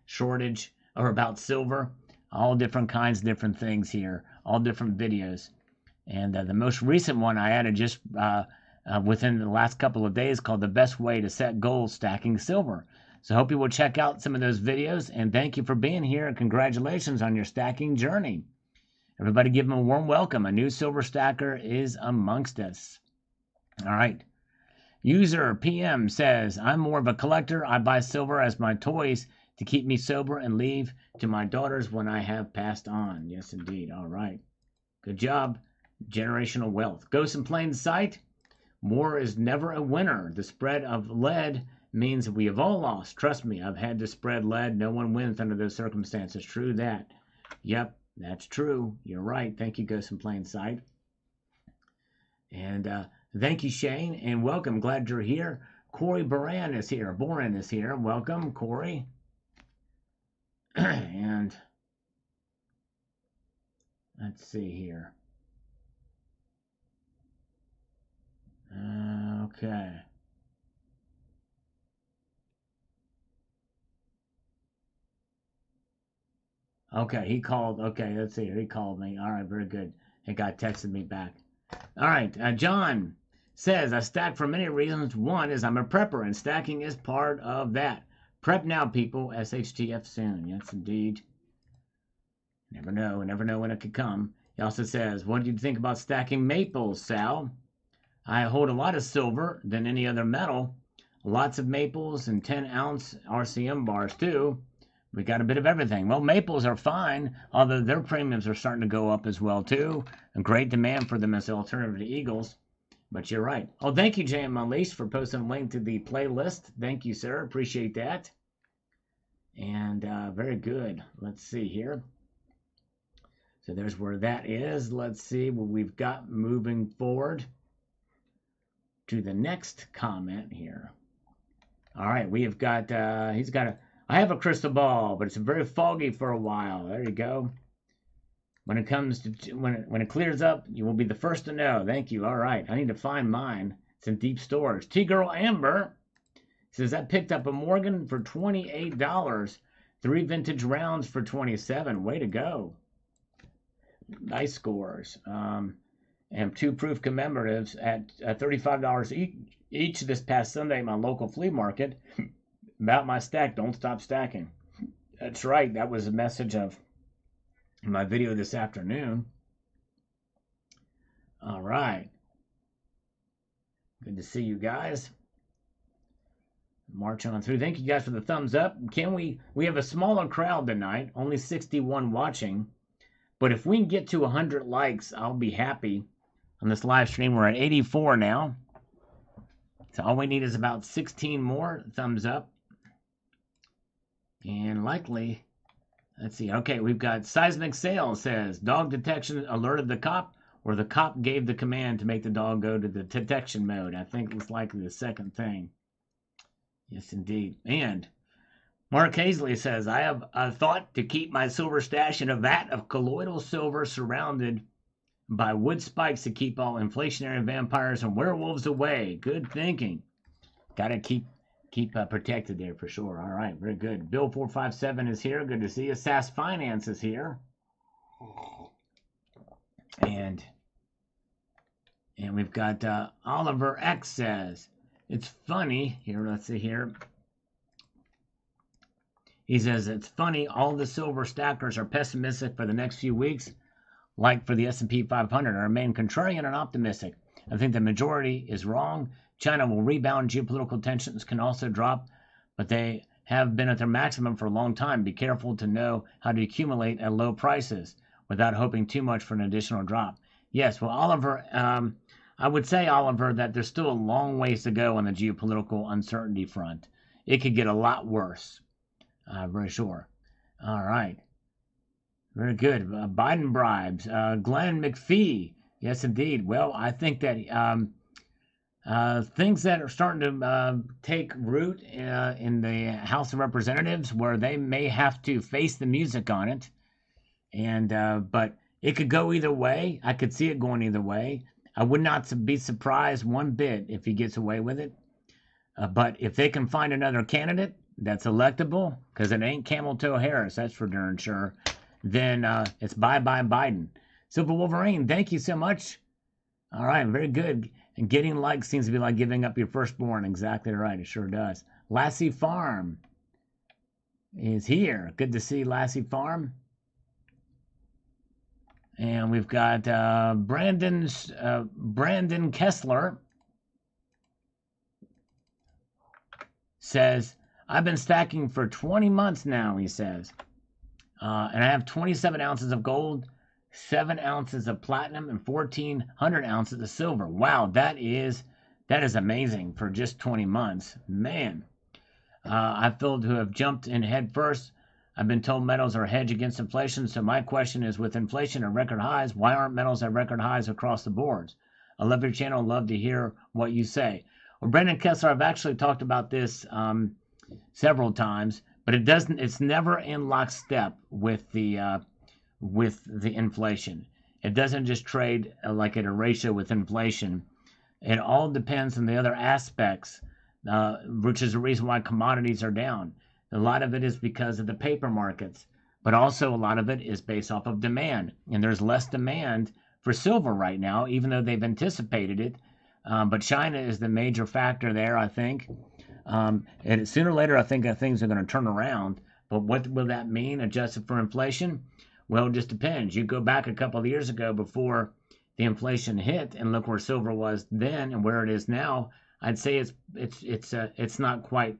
shortage or about silver. All different kinds, different things here. All different videos. And the most recent one I added just within the last couple of days called The Best Way to Set Goals Stacking Silver. So I hope you will check out some of those videos. And thank you for being here. And congratulations on your stacking journey. Everybody give them a warm welcome. A new silver stacker is amongst us. All right. User PM says, I'm more of a collector. I buy silver as my toys to keep me sober and leave to my daughters when I have passed on. Yes, indeed. All right. Good job. Generational wealth. Ghost in plain sight. War is never a winner. The spread of lead means we have all lost. Trust me, I've had to spread lead. No one wins under those circumstances. True that. Yep. That's true. You're right. Thank you, Ghost in Plain Sight. And thank you, Shane, and welcome. Glad you're here. Corey Boran is here. Welcome, Corey. And let's see here. Okay. Okay, he called. Okay, let's see here. He called me. All right, very good. The guy texted me back. All right, John says, I stack for many reasons. One is I'm a prepper, and stacking is part of that. Prep now, people. SHTF soon. Yes, indeed. Never know when it could come. He also says, what do you think about stacking maples, Sal? I hold a lot of silver than any other metal. Lots of maples and 10-ounce RCM bars, too. We got a bit of everything. Well, maples are fine, although their premiums are starting to go up as well, too. A great demand for them as an alternative to Eagles. But you're right. Oh, thank you, JM Unleashed, for posting a link to the playlist. Thank you, sir. Appreciate that. And very good. Let's see here. So there's where that is. Let's see what we've got moving forward to the next comment here. All right, we have got, he's got a, I have a crystal ball, but it's very foggy for a while. There you go. When it comes to, when it clears up, you will be the first to know. Thank you. All right, I need to find mine. It's in deep storage. T-Girl Amber says, I picked up a Morgan for $28. 3 vintage rounds for $27. Way to go. Nice scores. And 2 proof commemoratives at $35 each this past Sunday at my local flea market. About my stack, don't stop stacking. That's right, that was a message of my video this afternoon. All right. Good to see you guys. March on through. Thank you guys for the thumbs up. We have a smaller crowd tonight, only 61 watching. But if we can get to 100 likes, I'll be happy. On this live stream, we're at 84 now. So all we need is about 16 more thumbs up. And likely, let's see. Okay, we've got Seismic Sales says, dog detection alerted the cop, or the cop gave the command to make the dog go to the detection mode. I think it's likely the second thing. Yes, indeed. And Mark Hazley says, I have a thought to keep my silver stash in a vat of colloidal silver surrounded by wood spikes to keep all inflationary vampires and werewolves away. Good thinking. Got to keep protected there for sure. All right, very good. Bill 457 is here. Good to see you. SAS Finance is here. And we've got Oliver X says, it's funny. Here, let's see here. He says, it's funny, all the silver stackers are pessimistic for the next few weeks, like for the S&P 500. I remain contrarian and optimistic. I think the majority is wrong. China will rebound. Geopolitical tensions can also drop, but they have been at their maximum for a long time. Be careful to know how to accumulate at low prices without hoping too much for an additional drop. Yes, well, Oliver, I would say, Oliver, that there's still a long ways to go on the geopolitical uncertainty front. It could get a lot worse. Very sure. All right. Very good. Biden bribes. Glenn McPhee. Yes, indeed. Well, I think that things that are starting to take root in the House of Representatives, where they may have to face the music on it, and but it could go either way. I could see it going either way. I would not be surprised one bit if he gets away with it. But if they can find another candidate that's electable, because it ain't Camel Toe Harris, that's for darn sure, then it's bye-bye Biden. Silver Wolverine, thank you so much. All right, very good. And getting likes seems to be like giving up your firstborn. Exactly right, it sure does. Lassie Farm is here. Good to see Lassie Farm. And we've got Brandon Kessler says, I've been stacking for 20 months now, he says. And I have 27 ounces of gold, 7 ounces of platinum, and 1,400 ounces of silver. Wow, that is amazing for just 20 months. Man, I feel to have jumped in head first. I've been told metals are a hedge against inflation, so my question is, with inflation at record highs, why aren't metals at record highs across the boards? I love your channel. Love to hear what you say. Well, Brandon Kessler, I've actually talked about this several times, but it's never in lockstep with the inflation. It doesn't just trade like at a ratio with inflation. It all depends on the other aspects, which is the reason why commodities are down. A lot of it is because of the paper markets, but also a lot of it is based off of demand. And there's less demand for silver right now, even though they've anticipated it. But China is the major factor there, I think. And sooner or later, I think that things are going to turn around. But what will that mean, adjusted for inflation? Well, it just depends. You go back a couple of years ago before the inflation hit, and look where silver was then and where it is now. I'd say it's not quite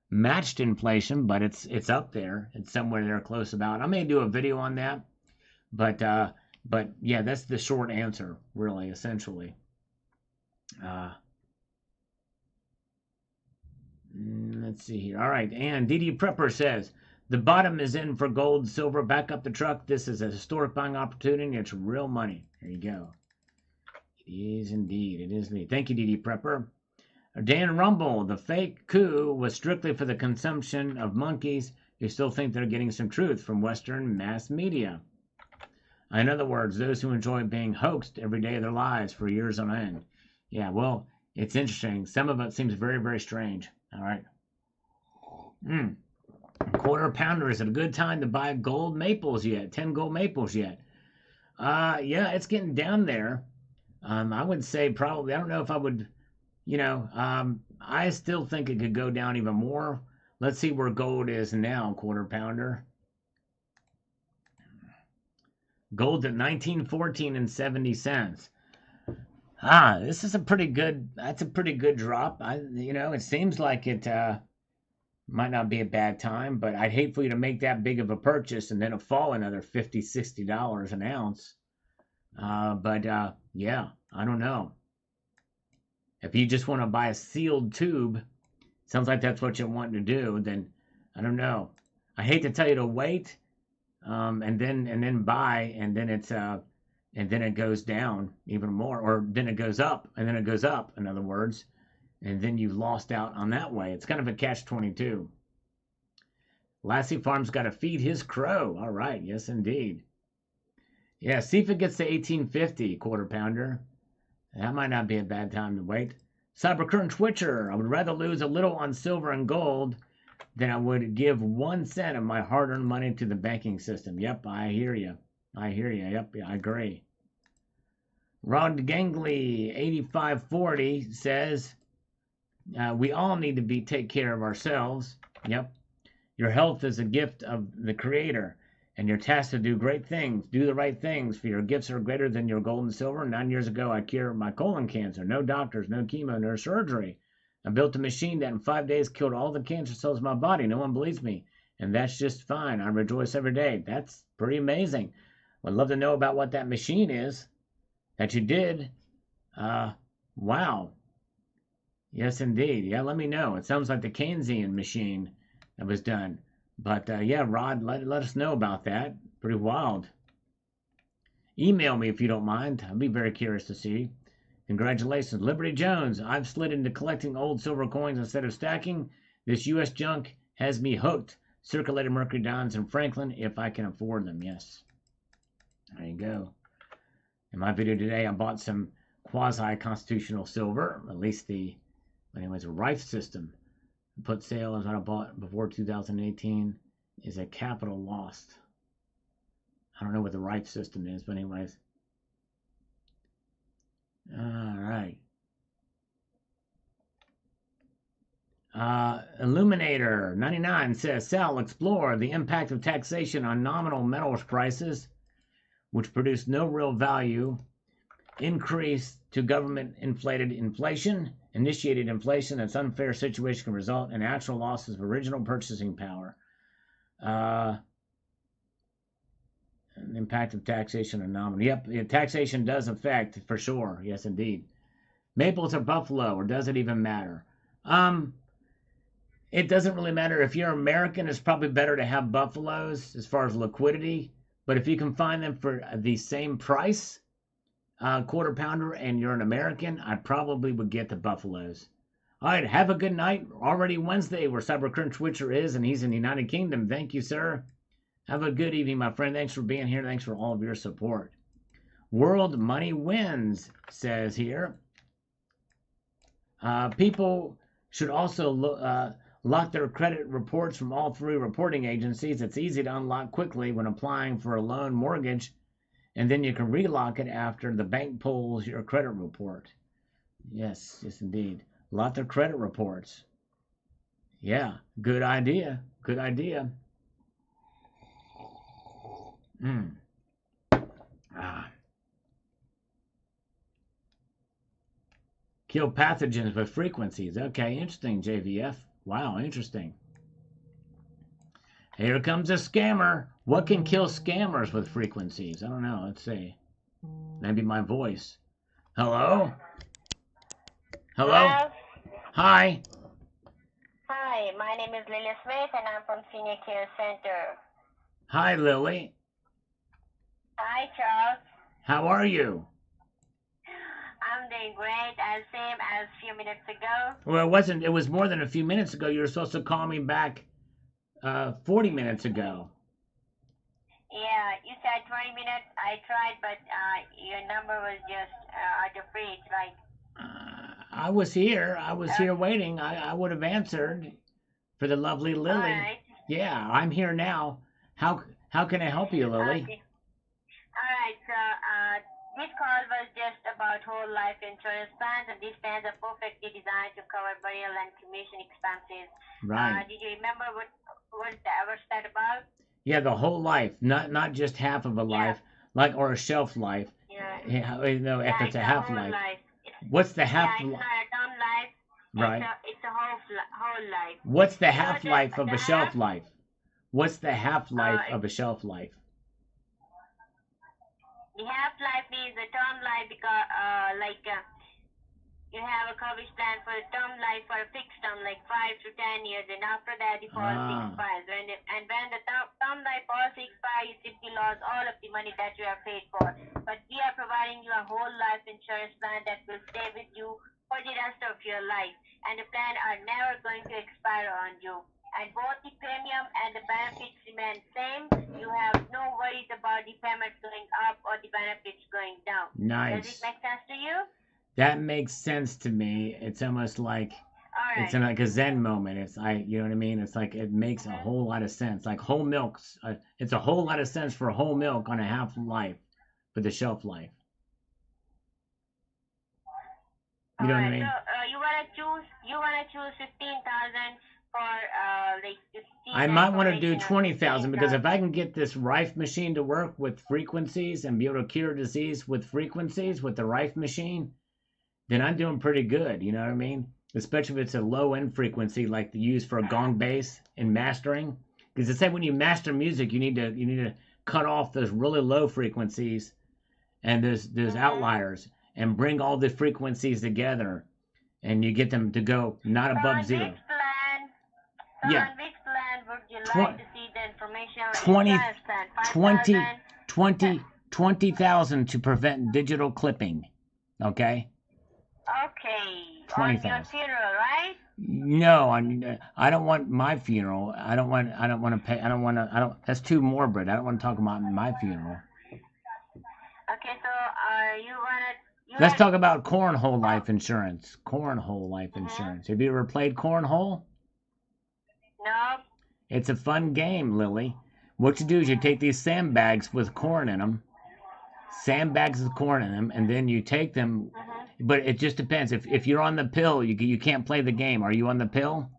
matched inflation, but it's up there. It's somewhere there close about. I may do a video on that, but yeah, that's the short answer, really, essentially. Let's see here. All right, and DD Prepper says the bottom is in for gold, silver. Back up the truck. This is a historic buying opportunity. It's real money. There you go. It is indeed. It is indeed. Thank you, DD Prepper. Dan Rumble, the fake coup was strictly for the consumption of monkeys who still think they're getting some truth from Western mass media. In other words, those who enjoy being hoaxed every day of their lives for years on end. Yeah, well, it's interesting. Some of it seems very, very strange. All right. Quarter pounder. Is it a good time to buy gold maples yet? 10 gold maples yet? Yeah, it's getting down there. I would say probably, I don't know if I would, I still think it could go down even more. Let's see where gold is now, quarter pounder. Gold's at 1914 and 70 cents. This is that's a pretty good drop. It seems like it might not be a bad time, but I'd hate for you to make that big of a purchase and then it'll fall another $50, $60 an ounce. Yeah, I don't know. If you just want to buy a sealed tube, sounds like that's what you're wanting to do, then I don't know. I hate to tell you to wait, and then buy, and then it goes down even more, or then it goes up, and then it goes up, in other words, and then you've lost out on that way. It's kind of a catch-22. Lassie Farm's got to feed his crow. All right, yes, indeed. Yeah, see if it gets to 1850, quarter pounder. That might not be a bad time to wait. Cybercurrent Twitcher, I would rather lose a little on silver and gold than I would give 1 cent of my hard-earned money to the banking system. Yep, I hear you. Yep, I agree. Rod Gangley, 8540, says, we all need to take care of ourselves. Yep. Your health is a gift of the Creator, and you're tasked to do great things. Do the right things, for your gifts are greater than your gold and silver. 9 years ago, I cured my colon cancer. No doctors, no chemo, no surgery. I built a machine that in 5 days killed all the cancer cells in my body. No one believes me, and that's just fine. I rejoice every day. That's pretty amazing. I'd love to know about what that machine is that you did. Wow. Yes, indeed. Yeah, let me know. It sounds like the Keynesian machine that was done. But, yeah, Rod, let us know about that. Pretty wild. Email me if you don't mind. I'd be very curious to see. Congratulations. Liberty Jones, I've slid into collecting old silver coins instead of stacking. This U.S. junk has me hooked. Circulated Mercury Diamonds in Franklin if I can afford them. Yes. There you go. In my video today, I bought some quasi-constitutional silver, at least anyways, a Rife system. Put sale as what I bought before 2018 is a capital lost. I don't know what the Rife system is, but anyways. All right. Illuminator 99 says, Sal, explore the impact of taxation on nominal metals prices, which produce no real value, increase to government inflated inflation, initiated inflation. That's unfair situation can result in actual losses of original purchasing power. An impact of taxation on nominal. Yep, taxation does affect for sure. Yes, indeed. Maples or buffalo, or does it even matter? It doesn't really matter. If you're American, it's probably better to have buffaloes as far as liquidity. But if you can find them for the same price, quarter pounder, and you're an American, I probably would get the buffaloes. All right, have a good night. Already Wednesday, where Cybercurrent Twitcher is, and he's in the United Kingdom. Thank you, sir. Have a good evening, my friend. Thanks for being here. Thanks for all of your support. World Money Wins says here. People should also lock their credit reports from all 3 reporting agencies. It's easy to unlock quickly when applying for a loan mortgage, and then you can relock it after the bank pulls your credit report. Yes, yes, indeed. Lock their credit reports. Yeah, good idea. Good idea. Kill pathogens with frequencies. Okay, interesting, JVF. Wow, interesting. Here comes a scammer. What can kill scammers with frequencies? I don't know. Let's see. Maybe my voice. Hello? Hello? Hi. Hi, my name is Lily Smith and I'm from Senior Care Center. Hi, Lily. Hi, Charles. How are you? I'm doing great, as same as a few minutes ago. Well, it wasn't. It was more than a few minutes ago. You were supposed to call me back 40 minutes ago. Yeah, you said 20 minutes. I tried, but your number was just out of reach. Like, I was here. I was here waiting. I would have answered for the lovely Lily. all right. Yeah, I'm here now. How can I help you, Lily? Okay. All right, so this call was just about whole life insurance plans, and these plans are perfectly designed to cover burial and cremation expenses. Right. Did you remember what's that about? Yeah, the whole life, not just half of a life, like or a shelf life. Yeah. You know, if it's a half life. What's the half? Yeah, it's not a term life. Right. It's a whole life. What's the half life of a shelf life? What's the half life of a shelf life? The half life is a term life because you have a coverage plan for a term life for a fixed term, like 5 to 10 years, and after that the policy expires. When the term life policy expires, you simply lose all of the money that you have paid for. But we are providing you a whole life insurance plan that will stay with you for the rest of your life, and the plan are never going to expire on you. And both the premium and the benefits remain same. You have no worries about the payments going up or the benefits going down. Nice. Does it make sense to you? That makes sense to me. It's almost like it's like a Zen moment. It's you know what I mean? It's like it makes a whole lot of sense. Like whole milk, it's a whole lot of sense for whole milk on a half life for the shelf life. You know what I mean? So you wanna choose 15,000 for I might want to do 20,000 because if I can get this Rife machine to work with frequencies and be able to cure disease with frequencies with the Rife machine, then I'm doing pretty good. You know what I mean? Especially if it's a low end frequency like they use for a gong bass in mastering. Because they say when you master music, you need to cut off those really low frequencies and those outliers and bring all the frequencies together, and you get them to go not above zero. Yeah. On which plan would you like to see the information? 20,000 to prevent digital clipping. Okay? Okay. 20,000. On your funeral, right? No, I don't want my funeral. I don't want to pay. That's too morbid. I don't want to talk about my funeral. Okay, so you want to... Let's talk about cornhole life insurance. Cornhole life insurance. Have you ever played cornhole? No. It's a fun game, Lily. What you do is you take these sandbags with corn in them, and then you take them. But it just depends. If you're on the pill, you can't play the game. Are you on the pill?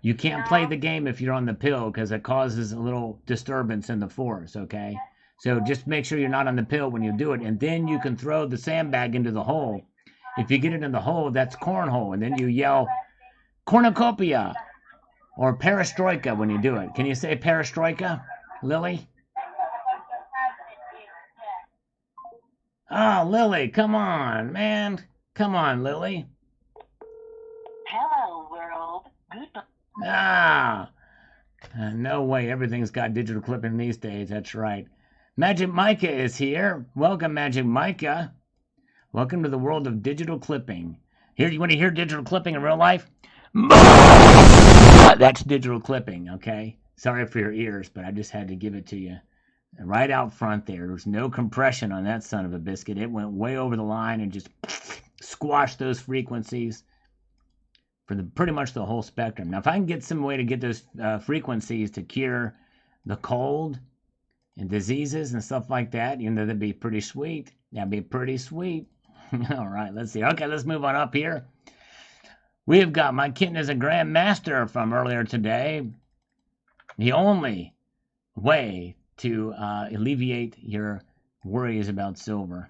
You can't play the game if you're on the pill because it causes a little disturbance in the force, okay? So just make sure you're not on the pill when you do it, and then you can throw the sandbag into the hole. If you get it in the hole, that's cornhole, and then you yell, cornucopia, or perestroika when you do it. Can you say perestroika, Lily? Oh, Lily, come on, man. Come on, Lily. Hello, world. Goodbye. No way. Everything's got digital clipping these days. That's right. Magic Micah is here. Welcome, Magic Micah. Welcome to the world of digital clipping. Here, you want to hear digital clipping in real life? That's digital clipping, okay? Sorry for your ears, but I just had to give it to you. Right out front there. There's no compression on that son of a biscuit. It went way over the line and just squashed those frequencies for pretty much the whole spectrum. Now, if I can get some way to get those frequencies to cure the cold and diseases and stuff like that, that'd be pretty sweet. That'd be pretty sweet. All right, let's see. Okay, let's move on up here. We have got my kitten is a Grand Master from earlier today. The only way to alleviate your worries about silver.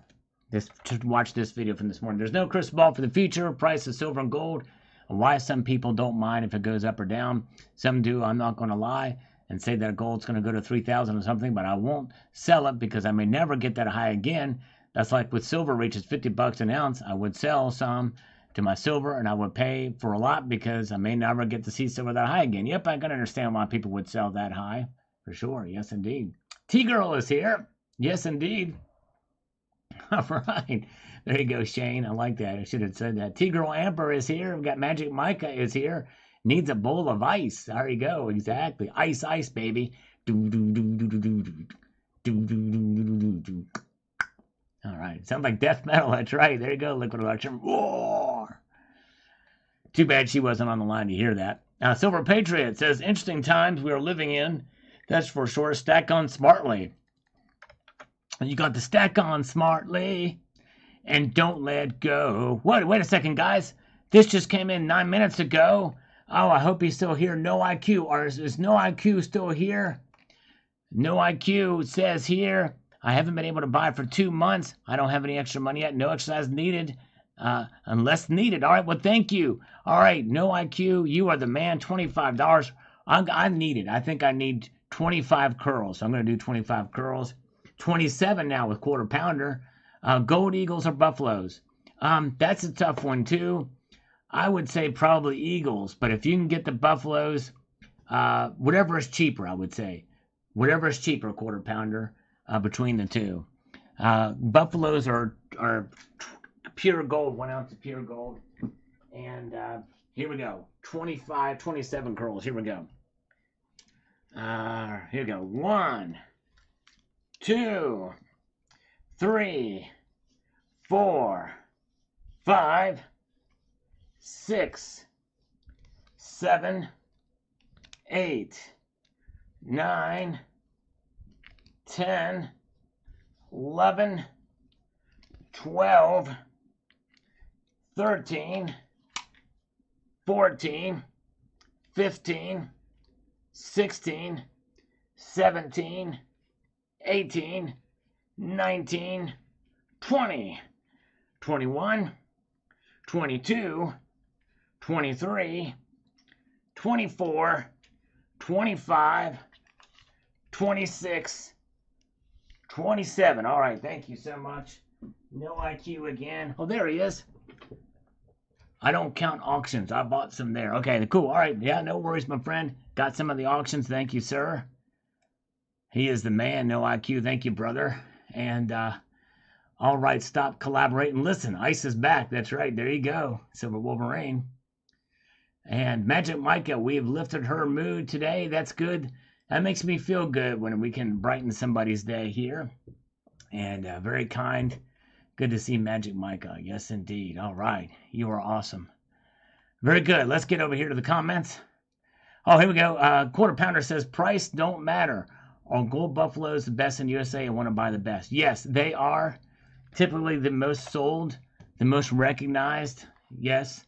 Just watch this video from this morning. There's no crystal ball for the future, price of silver and gold, why some people don't mind if it goes up or down. Some do. I'm not going to lie and say that gold's going to go to 3,000 or something, but I won't sell it because I may never get that high again. That's like with silver reaches $50 an ounce. I would sell some to my silver and I would pay for a lot because I may never get to see silver that high again. Yep, I can understand why people would sell that high. For sure. Yes, indeed. T-Girl is here. Yes, indeed. All right. There you go, Shane. I like that. I should have said that. T-Girl Amber is here. We've got Magic Micah is here. Needs a bowl of ice. There you go. Exactly. Ice, ice, baby. Do, do, do, do, do, do, do. Do, do, do, do, do, do. All right. Sounds like death metal. That's right. There you go. Liquid Electrum. Roar. Too bad she wasn't on the line to hear that. Silver Patriot says, interesting times we are living in. That's for sure. Stack on smartly. You got to stack on smartly and don't let go. What? Wait a second, guys. This just came in 9 minutes ago. Oh, I hope he's still here. No IQ. Or is No IQ still here? No IQ says here, I haven't been able to buy for 2 months. I don't have any extra money yet. No exercise needed. Unless needed. All right, well, thank you. All right, No IQ, you are the man. $25. I need it. I think I need 25 curls. So I'm going to do 25 curls. 27 now with quarter pounder. Gold Eagles or Buffaloes? That's a tough one too. I would say probably Eagles, but if you can get the Buffaloes, whatever is cheaper, I would say. Whatever is cheaper, quarter pounder, between the two. Buffaloes are pure gold, 1 ounce of pure gold. And here we go. 25, 27 curls. Here we go. Here we go. 1, 2, 3, 4, 5, 6, 7, 8, 9, 10, 11, 12, 13, 14, 15, 16, 17, 18, 19, 20, 21, 22, 23, 24, 25, 26, 27. All right, thank you so much. No IQ again. Oh, there he is. I don't count auctions. I bought some there. Okay, cool. All right, yeah, no worries, my friend. Got some of the auctions. Thank you, sir. He is the man. No IQ. Thank you, brother. And all right, stop, collaborate, and listen. Ice is back. That's right. There you go. Silver Wolverine. And Magic Micah, we've lifted her mood today. That's good. That makes me feel good when we can brighten somebody's day here. And very kind. Good to see Magic Micah. Yes, indeed. All right. You are awesome. Very good. Let's get over here to the comments. Oh, here we go. Quarter Pounder says, price don't matter. Are gold buffaloes the best in USA? I want to buy the best. Yes, they are typically the most sold, the most recognized. Yes.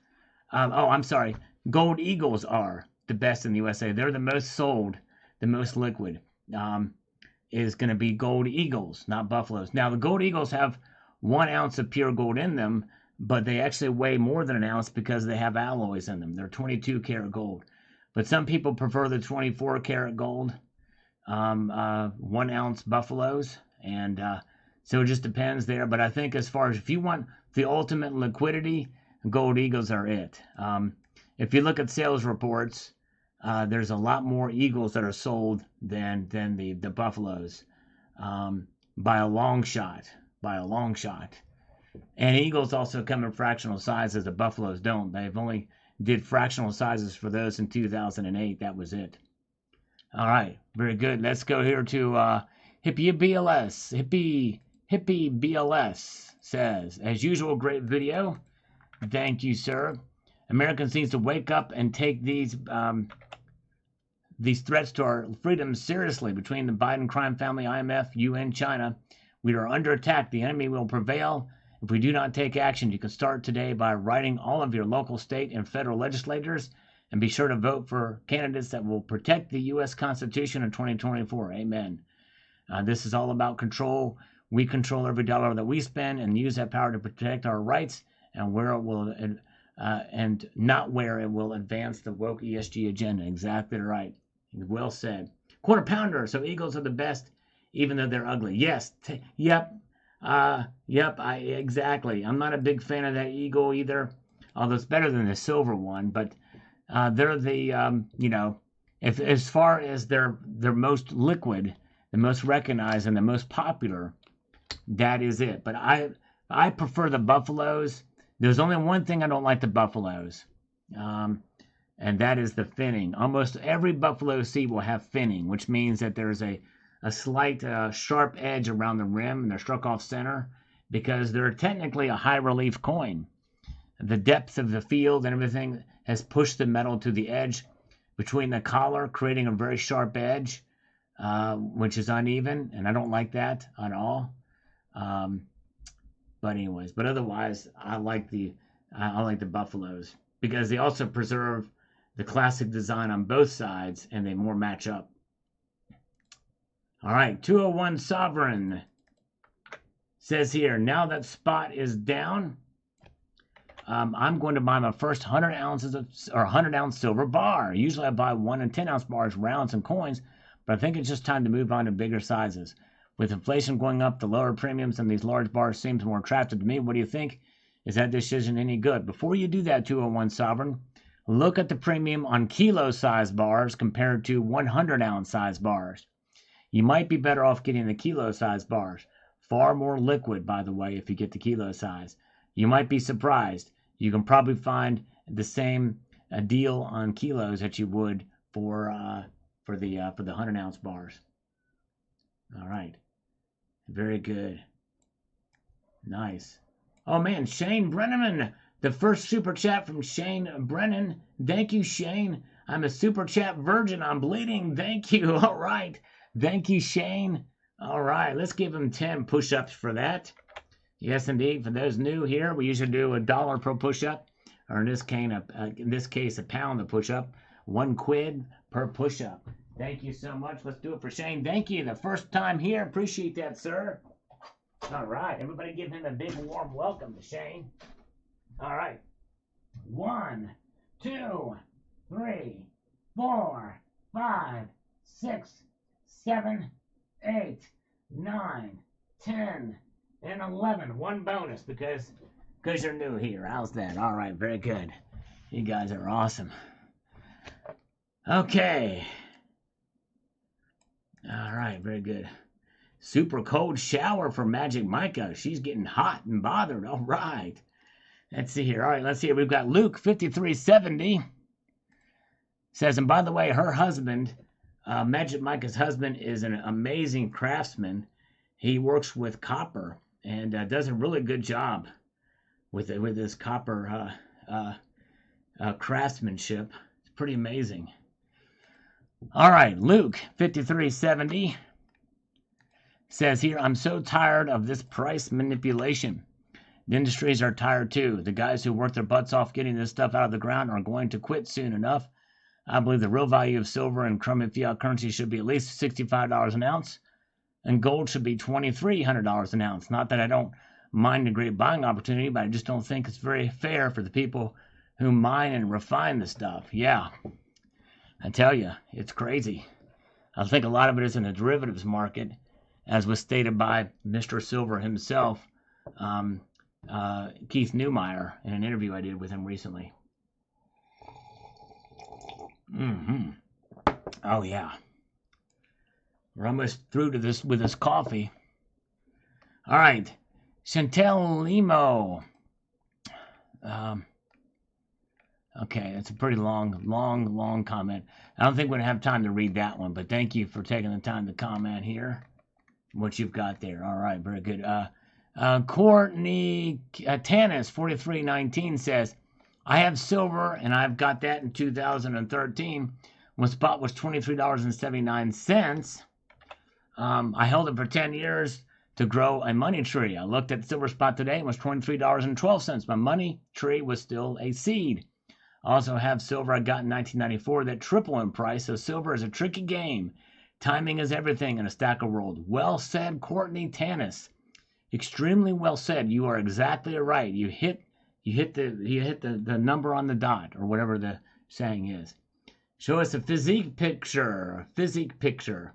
I'm sorry. Gold Eagles are the best in the USA. They're the most sold, the most liquid. Is going to be Gold Eagles, not Buffaloes. Now, the Gold Eagles have 1 ounce of pure gold in them, but they actually weigh more than an ounce because they have alloys in them. They're 22 karat gold. But some people prefer the 24 karat gold, 1 ounce Buffaloes. And so it just depends there. But I think as far as if you want the ultimate liquidity, Gold Eagles are it. If you look at sales reports, there's a lot more Eagles that are sold than the Buffaloes by a long shot. By a long shot. And Eagles also come in fractional sizes. The Buffaloes don't. They've only did fractional sizes for those in 2008. That was it. All right. Very good. Let's go here to Hippie BLS. Hippie BLS says, as usual, great video. Thank you, sir. Americans need to wake up and take these threats to our freedom seriously. Between the Biden crime family, IMF, UN, China, we are under attack. The enemy will prevail if we do not take action. You can start today by writing all of your local, state, and federal legislators And be sure to vote for candidates that will protect the U.S. Constitution in 2024. Amen. This is all about control. We control every dollar that we spend and use that power to protect our rights and where it will, and not where it will advance the woke ESG agenda. Exactly right. Well said. Quarter pounder. So Eagles are the best, even though they're ugly. Yes. Yep. Exactly. I'm not a big fan of that Eagle either, although it's better than the silver one. But they're the, if as far as they're most liquid, the most recognized, and the most popular, that is it. But I prefer the Buffaloes. There's only one thing I don't like the Buffaloes, and that is the finning. Almost every Buffalo seed will have finning, which means that there's a slight sharp edge around the rim, and they're struck off center because they're technically a high relief coin. The depth of the field and everything has pushed the metal to the edge between the collar, creating a very sharp edge, which is uneven, and I don't like that at all. But otherwise, I like the Buffaloes because they also preserve the classic design on both sides, and they more match up. All right, 201 Sovereign says here, now that spot is down, I'm going to buy my first 100 ounce silver bar. Usually I buy 1 and 10 ounce bars, rounds, and coins, but I think it's just time to move on to bigger sizes. With inflation going up, the lower premiums and these large bars seems more attractive to me. What do you think? Is that decision any good? Before you do that, 201 Sovereign, look at the premium on kilo size bars compared to 100 ounce size bars. You might be better off getting the kilo size bars. Far more liquid, by the way, if you get the kilo size. You might be surprised. You can probably find the same deal on kilos that you would for the 100 ounce bars. All right. Very good. Nice. Oh man, Shane Brenneman, the first super chat from Shane Brennan. Thank you, Shane. I'm a super chat virgin. I'm bleeding. Thank you. All right. Thank you, Shane. All right. Let's give him 10 push-ups for that. Yes, indeed. For those new here, we usually do $1 per push-up, or in this case, a pound a push-up. 1 quid per push-up. Thank you so much. Let's do it for Shane. Thank you. The first time here. Appreciate that, sir. All right. Everybody give him a big warm welcome to Shane. All right. 1, 2, 3, 4, 5, 6, 7, 8, 9, 10, and 11. 1 bonus because you're new here. How's that? All right. Very good. You guys are awesome. Okay. All right, very good. Super cold shower for Magic Micah. She's getting hot and bothered. All right. Let's see here. All right, let's see here. We've got Luke 5370. Says, and by the way, her husband, Magic Micah's husband, is an amazing craftsman. He works with copper and does a really good job with this copper craftsmanship. It's pretty amazing. All right, Luke 5370 says here, I'm so tired of this price manipulation. The industries are tired too. The guys who work their butts off getting this stuff out of the ground are going to quit soon enough. I believe the real value of silver and crummy fiat currency should be at least $65 an ounce, and gold should be $2,300 an ounce. Not that I don't mind a great buying opportunity, but I just don't think it's very fair for the people who mine and refine the stuff. Yeah. I tell you, it's crazy. I think a lot of it is in the derivatives market, as was stated by Mr. Silver himself, Keith Neumeyer, in an interview I did with him recently. Oh, yeah. We're almost through to this with this coffee. All right. Chantel Limo. Okay, that's a pretty long comment. I don't think we're going to have time to read that one, but thank you for taking the time to comment here. What you've got there. All right, very good. Courtney Tanis, 4319, says, I have silver, and I've got that in 2013 when spot was $23.79. I held it for 10 years to grow a money tree. I looked at the silver spot today and it was $23.12. My money tree was still a seed. Also have silver I got in 1994 that triple in price, so silver is a tricky game. Timing is everything in a stacker world. Well said, Courtney Tanis. Extremely well said. You are exactly right. You hit the number on the dot, or whatever the saying is. Show us a physique picture. Physique picture.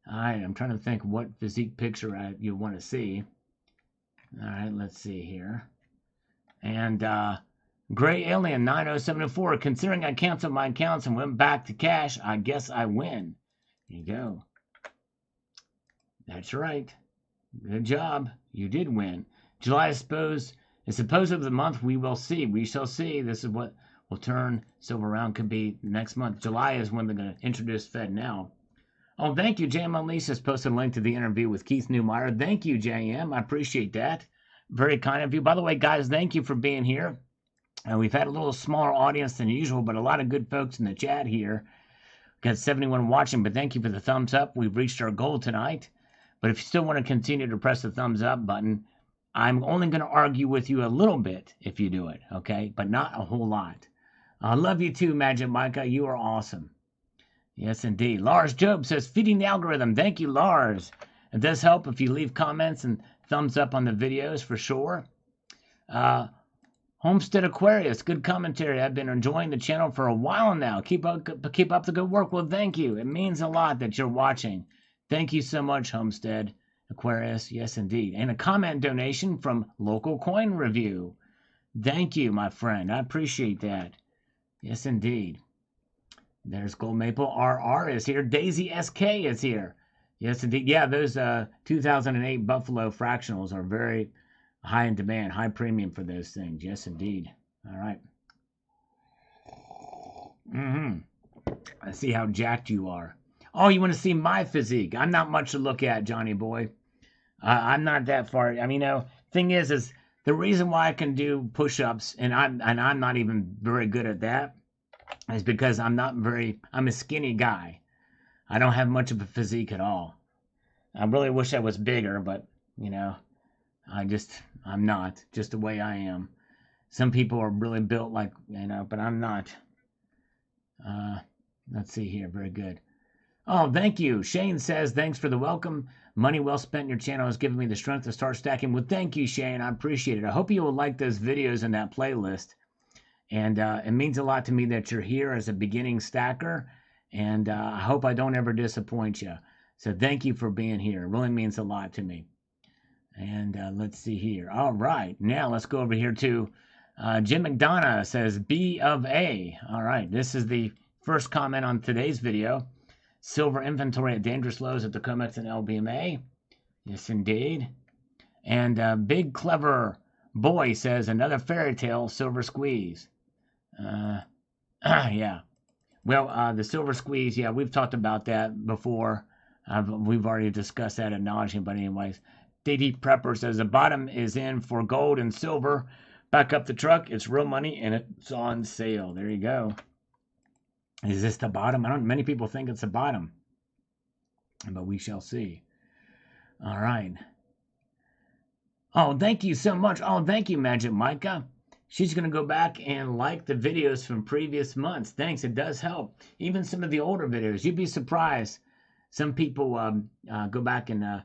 All right, I'm trying to think what physique picture you want to see. All right, let's see here. And Gray Alien 9074. Considering I canceled my accounts and went back to cash, I guess I win. There you go. That's right. Good job. You did win. July, I suppose, is supposedly the month we will see. We shall see. This is what will turn silver around. Could be next month. July is when they're going to introduce Fed now. Oh, thank you. JM Unleashed has posted a link to the interview with Keith Newmeyer. Thank you, JM. I appreciate that. Very kind of you. By the way, guys, thank you for being here. We've had a little smaller audience than usual, but a lot of good folks in the chat here. Got 71 watching, but thank you for the thumbs up. We've reached our goal tonight. But if you still want to continue to press the thumbs up button, I'm only going to argue with you a little bit if you do it, okay? But not a whole lot. I love you too, Magic Micah. You are awesome. Yes, indeed. Lars Job says, feeding the algorithm. Thank you, Lars. It does help if you leave comments and thumbs up on the videos for sure. Homestead Aquarius, good commentary. I've been enjoying the channel for a while now. Keep up the good work. Well, thank you. It means a lot that you're watching. Thank you so much, Homestead Aquarius. Yes, indeed. And a comment donation from Local Coin Review. Thank you, my friend. I appreciate that. Yes, indeed. There's Gold Maple RR is here. Daisy SK is here. Yes, indeed. Yeah, those 2008 Buffalo fractionals are very high in demand, high premium for those things. Yes, indeed. All right. I see how jacked you are. Oh, you want to see my physique? I'm not much to look at, Johnny boy. I'm not that far. I mean, thing is the reason why I can do push-ups, and I'm not even very good at that, is because I'm a skinny guy. I don't have much of a physique at all. I really wish I was bigger, but, I'm not, just the way I am. Some people are really built like, but I'm not. Let's see here. Very good. Oh, thank you. Shane says, thanks for the welcome. Money well spent. Your channel has given me the strength to start stacking. Well, thank you, Shane. I appreciate it. I hope you will like those videos in that playlist. And it means a lot to me that you're here as a beginning stacker. And I hope I don't ever disappoint you. So thank you for being here. It really means a lot to me. And let's see here. All right. Now let's go over here to Jim McDonough says, B of A. All right. This is the first comment on today's video. Silver inventory at dangerous lows at the COMEX and LBMA. Yes, indeed. And Big Clever Boy says, another fairy tale silver squeeze. Yeah. Well, the silver squeeze, yeah, we've talked about that before. We've already discussed that ad nauseum, but anyways. DD Prepper says, the bottom is in for gold and silver. Back up the truck. It's real money, and it's on sale. There you go. Is this the bottom? Many people think it's the bottom, but we shall see. All right. Oh, thank you so much. Oh, thank you, Magic Micah. She's going to go back and like the videos from previous months. Thanks. It does help. Even some of the older videos. You'd be surprised. Some people go back and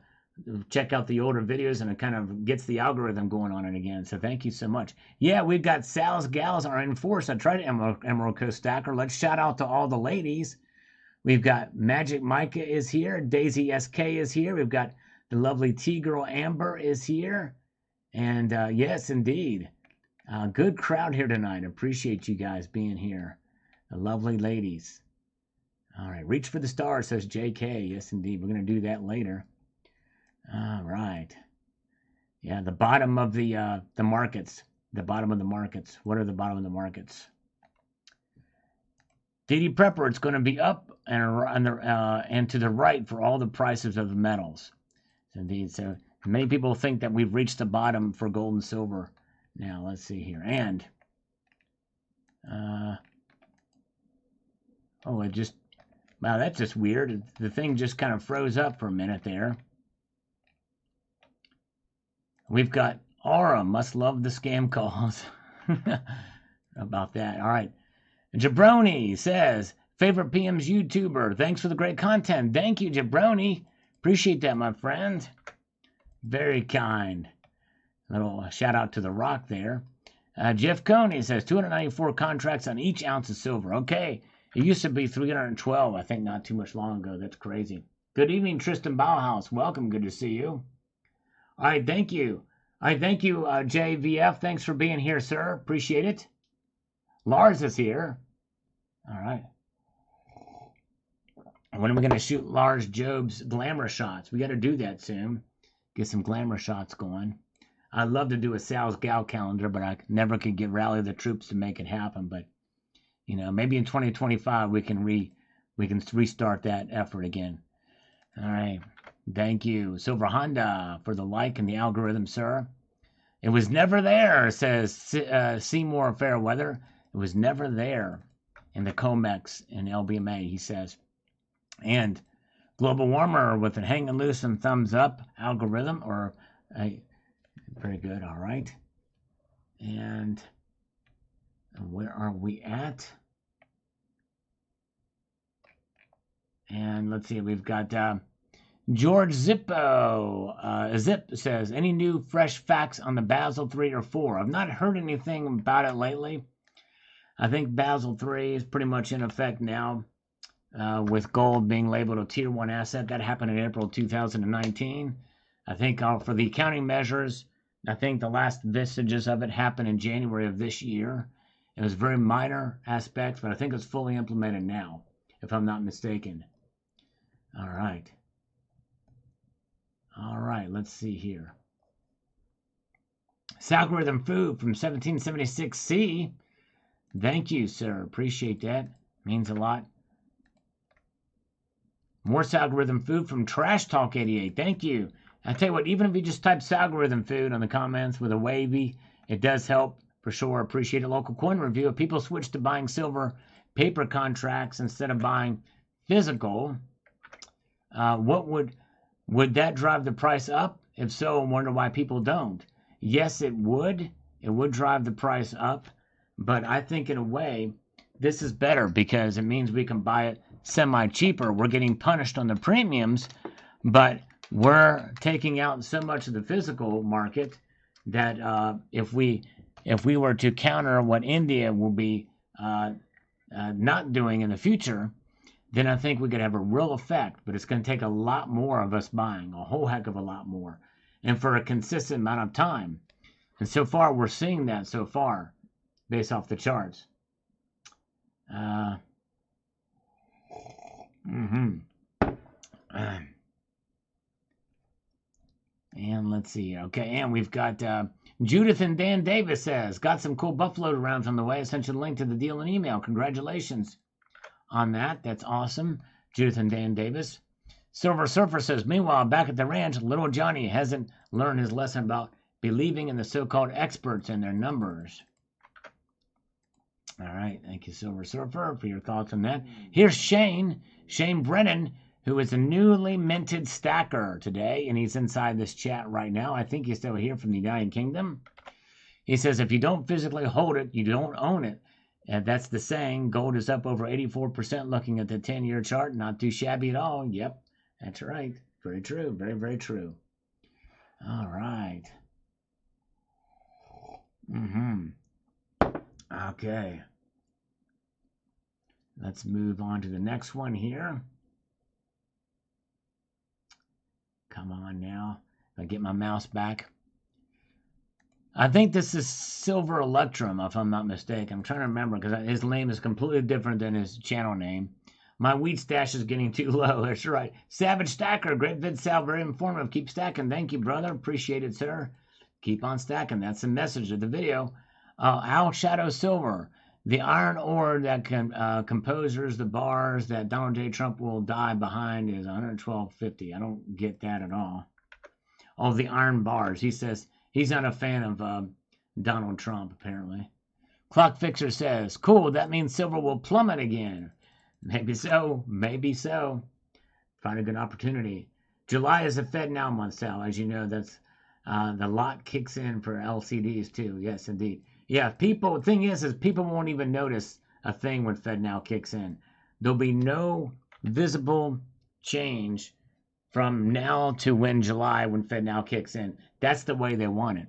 check out the older videos, and it kind of gets the algorithm going on it again. So thank you so much. Yeah, we've got Sal's Gals are in force. I tried Emerald Coast Stacker. Let's shout out to all the ladies. We've got Magic Micah is here. Daisy SK is here. We've got the lovely T-Girl Amber is here. And yes, indeed. Good crowd here tonight. Appreciate you guys being here. The lovely ladies. All right. Reach for the stars, says JK. Yes, indeed. We're going to do that later. All right. Yeah, the bottom of the markets. The bottom of the markets. What are the bottom of the markets? DD Prepper, it's going to be up and to the right for all the prices of the metals. Indeed. So many people think that we've reached the bottom for gold and silver. Now, let's see here. And, wow, that's just weird. The thing just kind of froze up for a minute there. We've got Aura, must love the scam calls. About that. All right. Jabroni says, favorite PM's YouTuber. Thanks for the great content. Thank you, Jabroni. Appreciate that, my friend. Very kind. Little shout out to The Rock there. Jeff Coney says 294 contracts on each ounce of silver. Okay. It used to be 312, I think, not too much long ago. That's crazy. Good evening, Tristan Bauhaus. Welcome. Good to see you. All right, thank you. All right, thank you, JVF. Thanks for being here, sir. Appreciate it. Lars is here. All right. When are we going to shoot Lars Job's glamour shots? We got to do that soon. Get some glamour shots going. I'd love to do a Sal's Gal calendar, but I never could get rally the troops to make it happen. But, you know, maybe in 2025 we can restart that effort again. All right. Thank you, Silver Honda, for the like and the algorithm, sir. It was never there, says Seymour Fairweather. It was never there in the COMEX and LBMA, he says. And Global Warmer with it hanging loose and thumbs up algorithm, or very good. All right. And where are we at? And let's see, we've got George Zippo. Zip says, any new fresh facts on the Basel 3 or 4? I've not heard anything about it lately. I think Basel 3 is pretty much in effect now, with gold being labeled a Tier 1 asset. That happened in April 2019. I think for the accounting measures, I think the last vestiges of it happened in January of this year. It was very minor aspects, but I think it's fully implemented now, if I'm not mistaken. All right. All right, let's see here. Salgorithm Food from 1776C. Thank you, sir. Appreciate that. Means a lot. More Salgorithm Food from Trash Talk 88. Thank you. I tell you what, even if you just type Salgorithm Food on the comments with a wavy, it does help for sure. Appreciate a local coin review. If people switch to buying silver paper contracts instead of buying physical, what would that drive the price up? If so, I wonder why people don't. Yes, it would. It would drive the price up. But I think in a way, this is better because it means we can buy it semi-cheaper. We're getting punished on the premiums, but we're taking out so much of the physical market that if we were to counter what India will be not doing in the future, then I think we could have a real effect. But it's going to take a lot more of us buying, a whole heck of a lot more, and for a consistent amount of time. And so far, we're seeing that so far, based off the charts. And let's see. Okay, and we've got Judith and Dan Davis says, got some cool Buffalo rounds on the way. I sent you a link to the deal in email. Congratulations on that. That's awesome. Judith and Dan Davis. Silver Surfer says, meanwhile, back at the ranch, little Johnny hasn't learned his lesson about believing in the so-called experts and their numbers. All right. Thank you, Silver Surfer, for your thoughts on that. Here's Shane Brennan, who is a newly minted stacker today, and he's inside this chat right now. I think he's still here from the United Kingdom. He says, if you don't physically hold it, you don't own it. And that's the saying. Gold is up over 84% looking at the 10-year chart. Not too shabby at all. Yep, that's right. Very true. Very, very true. All right. Okay. Let's move on to the next one here. Come on now. If I get my mouse back. I think this is Silver Electrum, if I'm not mistaken. I'm trying to remember because his name is completely different than his channel name. My weed stash is getting too low. That's right. Savage Stacker. Great vid, Sal. Very informative. Keep stacking. Thank you, brother. Appreciate it, sir. Keep on stacking. That's the message of the video. Al Shadow Silver. The iron ore that composes the bars that Donald J. Trump will die behind is 112.50. I don't get that at all. Oh, the iron bars. He says he's not a fan of Donald Trump, apparently. Clock Fixer says, cool, that means silver will plummet again. Maybe so. Maybe so. Find a good opportunity. July is a Fed Now month, Sal. As you know, that's the lot kicks in for LCDs, too. Yes, indeed. Yeah, thing is people won't even notice a thing when FedNow kicks in. There'll be no visible change from now to July when FedNow kicks in. That's the way they want it.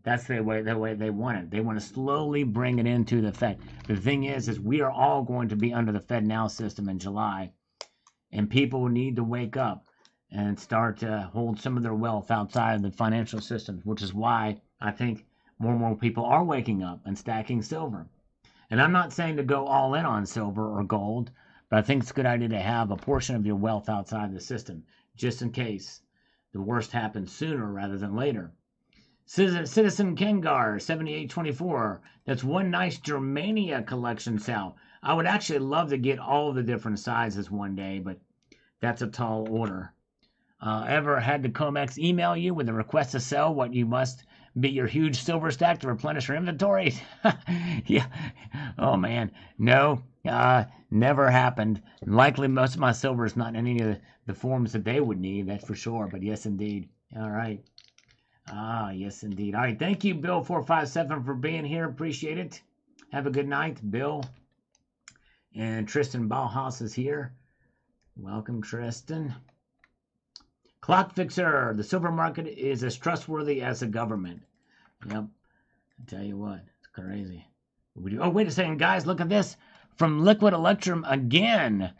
That's the way they want it. They want to slowly bring it into the Fed. The thing is we are all going to be under the FedNow system in July, and people need to wake up and start to hold some of their wealth outside of the financial systems, which is why I think more and more people are waking up and stacking silver. And I'm not saying to go all in on silver or gold, but I think it's a good idea to have a portion of your wealth outside the system, just in case the worst happens sooner rather than later. Citizen Kengar 7824. That's one nice Germania collection, Sal. I would actually love to get all the different sizes one day, but that's a tall order. Ever had the COMEX email you with a request to sell what you must be your huge silver stack to replenish your inventory? Yeah. Oh, man. No, never happened. Likely most of my silver is not in any of the forms that they would need, that's for sure. But yes, indeed. All right. Yes, indeed. All right. Thank you, Bill457, for being here. Appreciate it. Have a good night, Bill. And Tristan Bauhaus is here. Welcome, Tristan. Clock Fixer. The silver market is as trustworthy as the government. Yep. I tell you what. It's crazy. Oh, wait a second, guys. Look at this. From Liquid Electrum again.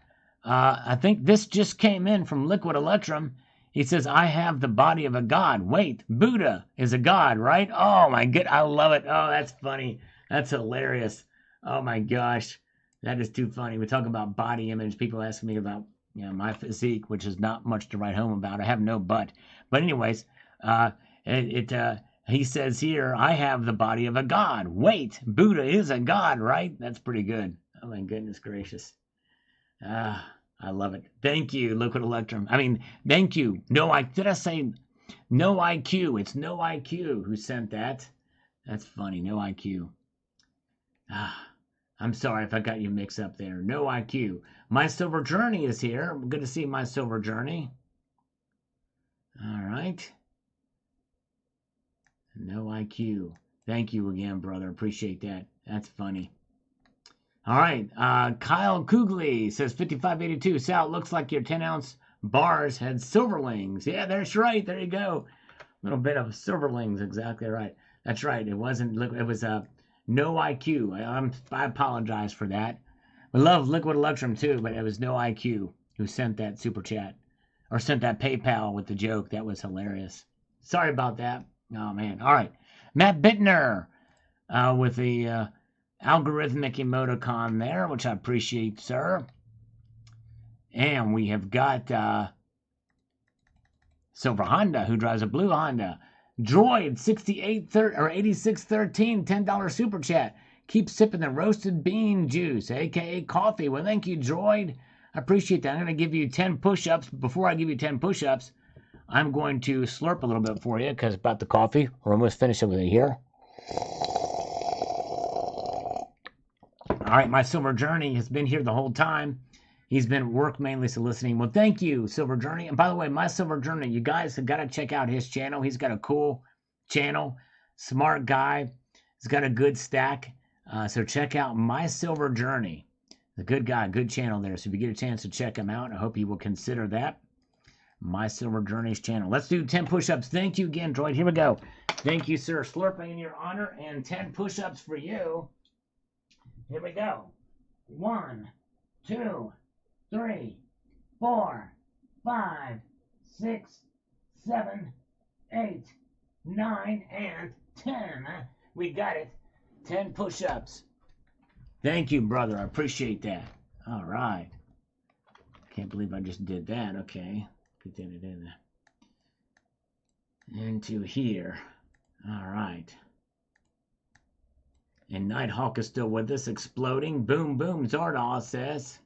I think this just came in from Liquid Electrum. He says, I have the body of a god. Wait, Buddha is a god, right? Oh, my God. I love it. Oh, that's funny. That's hilarious. Oh, my gosh. That is too funny. We talk about body image. People ask me about my physique, which is not much to write home about. I have no butt. But anyways, he says here, I have the body of a god. Wait, Buddha is a god, right? That's pretty good. Oh, my goodness gracious. I love it. Thank you, Liquid Electrum. I mean, thank you. Did I say No IQ? It's No IQ who sent that. That's funny. No IQ. I'm sorry if I got you mixed up there. No IQ. My Silver Journey is here. Good to see My Silver Journey. All right. No IQ. Thank you again, brother. Appreciate that. That's funny. All right. Kyle Kugli says 5582. Sal, looks like your 10-ounce bars had silverlings. Yeah, that's right. There you go. A little bit of silverlings. Exactly right. That's right. It wasn't. It was No IQ. I apologize for that. We love Liquid Electrum too, but it was No IQ who sent that super chat or sent that PayPal with the joke. That was hilarious. Sorry about that. Oh man. All right. Matt Bittner with the algorithmic emoticon there, which I appreciate, sir. And we have got Silver Honda, who drives a blue Honda. Droid 8613, $10 super chat. Keep sipping the roasted bean juice, aka coffee. Well, thank you, Droid. I appreciate that. I'm going to give you 10 push-ups. Before I give you 10 push-ups, I'm going to slurp a little bit for you because about the coffee. We're almost finished with it here. All right, my Silver Journey has been here the whole time. He's been at work mainly soliciting. Well, thank you, Silver Journey. And by the way, my Silver Journey, you guys have got to check out his channel. He's got a cool channel, smart guy. He's got a good stack. So check out My Silver Journey. A good guy, good channel there. So if you get a chance to check him out, I hope you will consider that. My Silver Journey's channel. Let's do 10 push-ups. Thank you again, Droid. Here we go. Thank you, sir. Slurping in your honor and 10 push-ups for you. Here we go. 1, 2, 3, 4, 5, 6, 7, 8, 9, and 10. We got it. 10 push-ups. Thank you, brother. I appreciate that. All right. Can't believe I just did that. Okay. Put that in there. Into here. All right. And Nighthawk is still with us, exploding. Boom, boom, Zardaw says.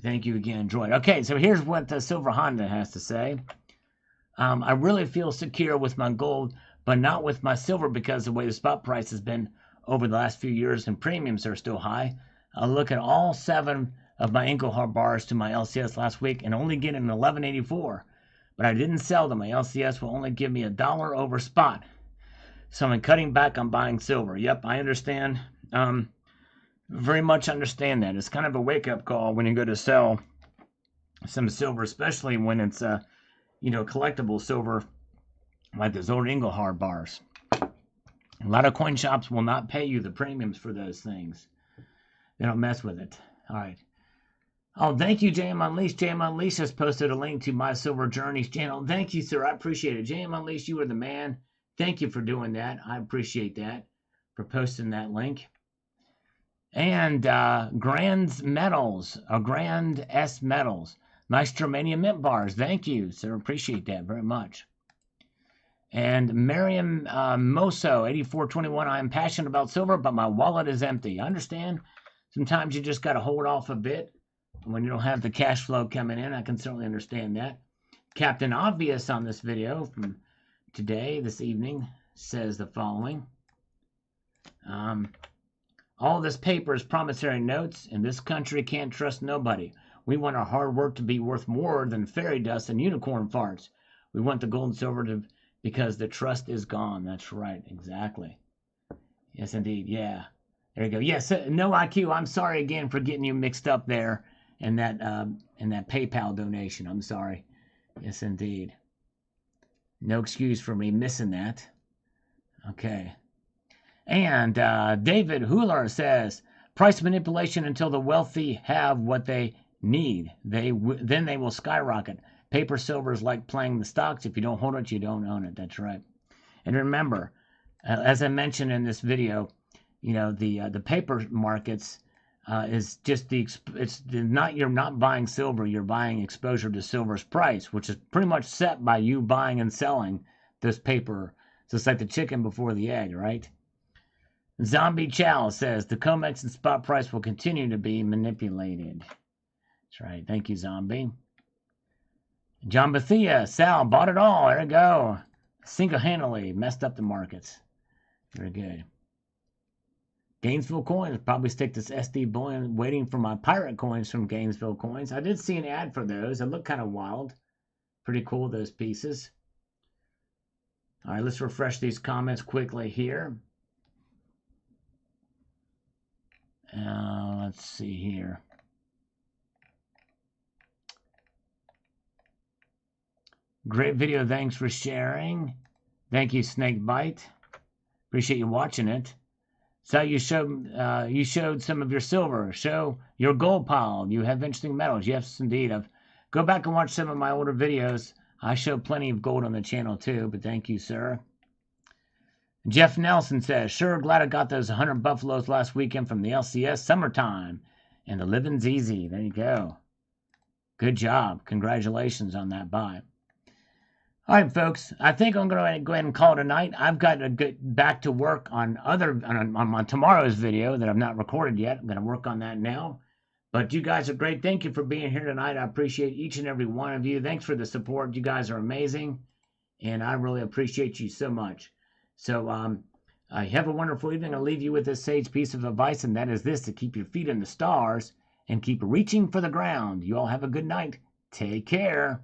Thank you again, Droid. Okay, so here's what the Silver Honda has to say. I really feel secure with my gold, but not with my silver because of the way the spot price has been over the last few years and premiums are still high. I look at all 7 of my Inglehart bars to my LCS last week and only get an 1184. But I didn't sell them. My LCS will only give me $1 over spot. So I'm cutting back on buying silver. Yep, I understand. very much understand that. It's kind of a wake-up call when you go to sell some silver, especially when it's collectible silver, like those old Engelhard bars. A lot of coin shops will not pay you the premiums for those things. They don't mess with it. All right. Oh, thank you, JM Unleashed. JM Unleashed has posted a link to my Silver Journeys channel. Thank you, sir. I appreciate it. JM Unleashed, you are the man. Thank you for doing that. I appreciate that, for posting that link. And Grand Metals, Grand S Metals. Nice germanium mint bars. Thank you, sir. Appreciate that very much. And Miriam Moso, 8421. I am passionate about silver, but my wallet is empty. I understand. Sometimes you just got to hold off a bit when you don't have the cash flow coming in. I can certainly understand that. Captain Obvious on this video from this evening, says the following. All this paper is promissory notes. In this country, can't trust nobody. We want our hard work to be worth more than fairy dust and unicorn farts. We want the gold and silver to, because the trust is gone. That's right. Exactly. Yes, indeed. Yeah. There you go. Yes. No IQ. I'm sorry again for getting you mixed up there in that PayPal donation. I'm sorry. Yes, indeed. No excuse for me missing that. Okay. And David Huller says, price manipulation until the wealthy have what they need. Then they will skyrocket. Paper silver is like playing the stocks. If you don't hold it, you don't own it. That's right. And remember, as I mentioned in this video, the paper markets is just you're not buying silver. You're buying exposure to silver's price, which is pretty much set by you buying and selling this paper. So it's like the chicken before the egg, right? Zombie Chow says the COMEX and spot price will continue to be manipulated. That's right. Thank you, Zombie. John Bethia, Sal bought it all. There you go. Single-handedly messed up the markets. Very good. Gainesville Coins, probably stick this SD bullion, waiting for my pirate coins from Gainesville Coins. I did see an ad for those. They look kind of wild. Pretty cool, those pieces. All right, let's refresh these comments quickly here. Let's see here. Great video. Thanks for sharing. Thank you, Snakebite. Appreciate you watching it. So you showed some of your silver. Show your gold pile. You have interesting metals. Yes, indeed. Go back and watch some of my older videos. I show plenty of gold on the channel too, but thank you, sir. Jeff Nelson says, sure glad I got those 100 buffaloes last weekend from the LCS summertime. And the living's easy. There you go. Good job. Congratulations on that buy. All right, folks. I think I'm going to go ahead and call it a night. I've got to get back to work on tomorrow's video that I've not recorded yet. I'm going to work on that now. But you guys are great. Thank you for being here tonight. I appreciate each and every one of you. Thanks for the support. You guys are amazing. And I really appreciate you so much. So have a wonderful evening. I'll leave you with this sage piece of advice, and that is this: to keep your feet in the stars and keep reaching for the ground. You all have a good night. Take care.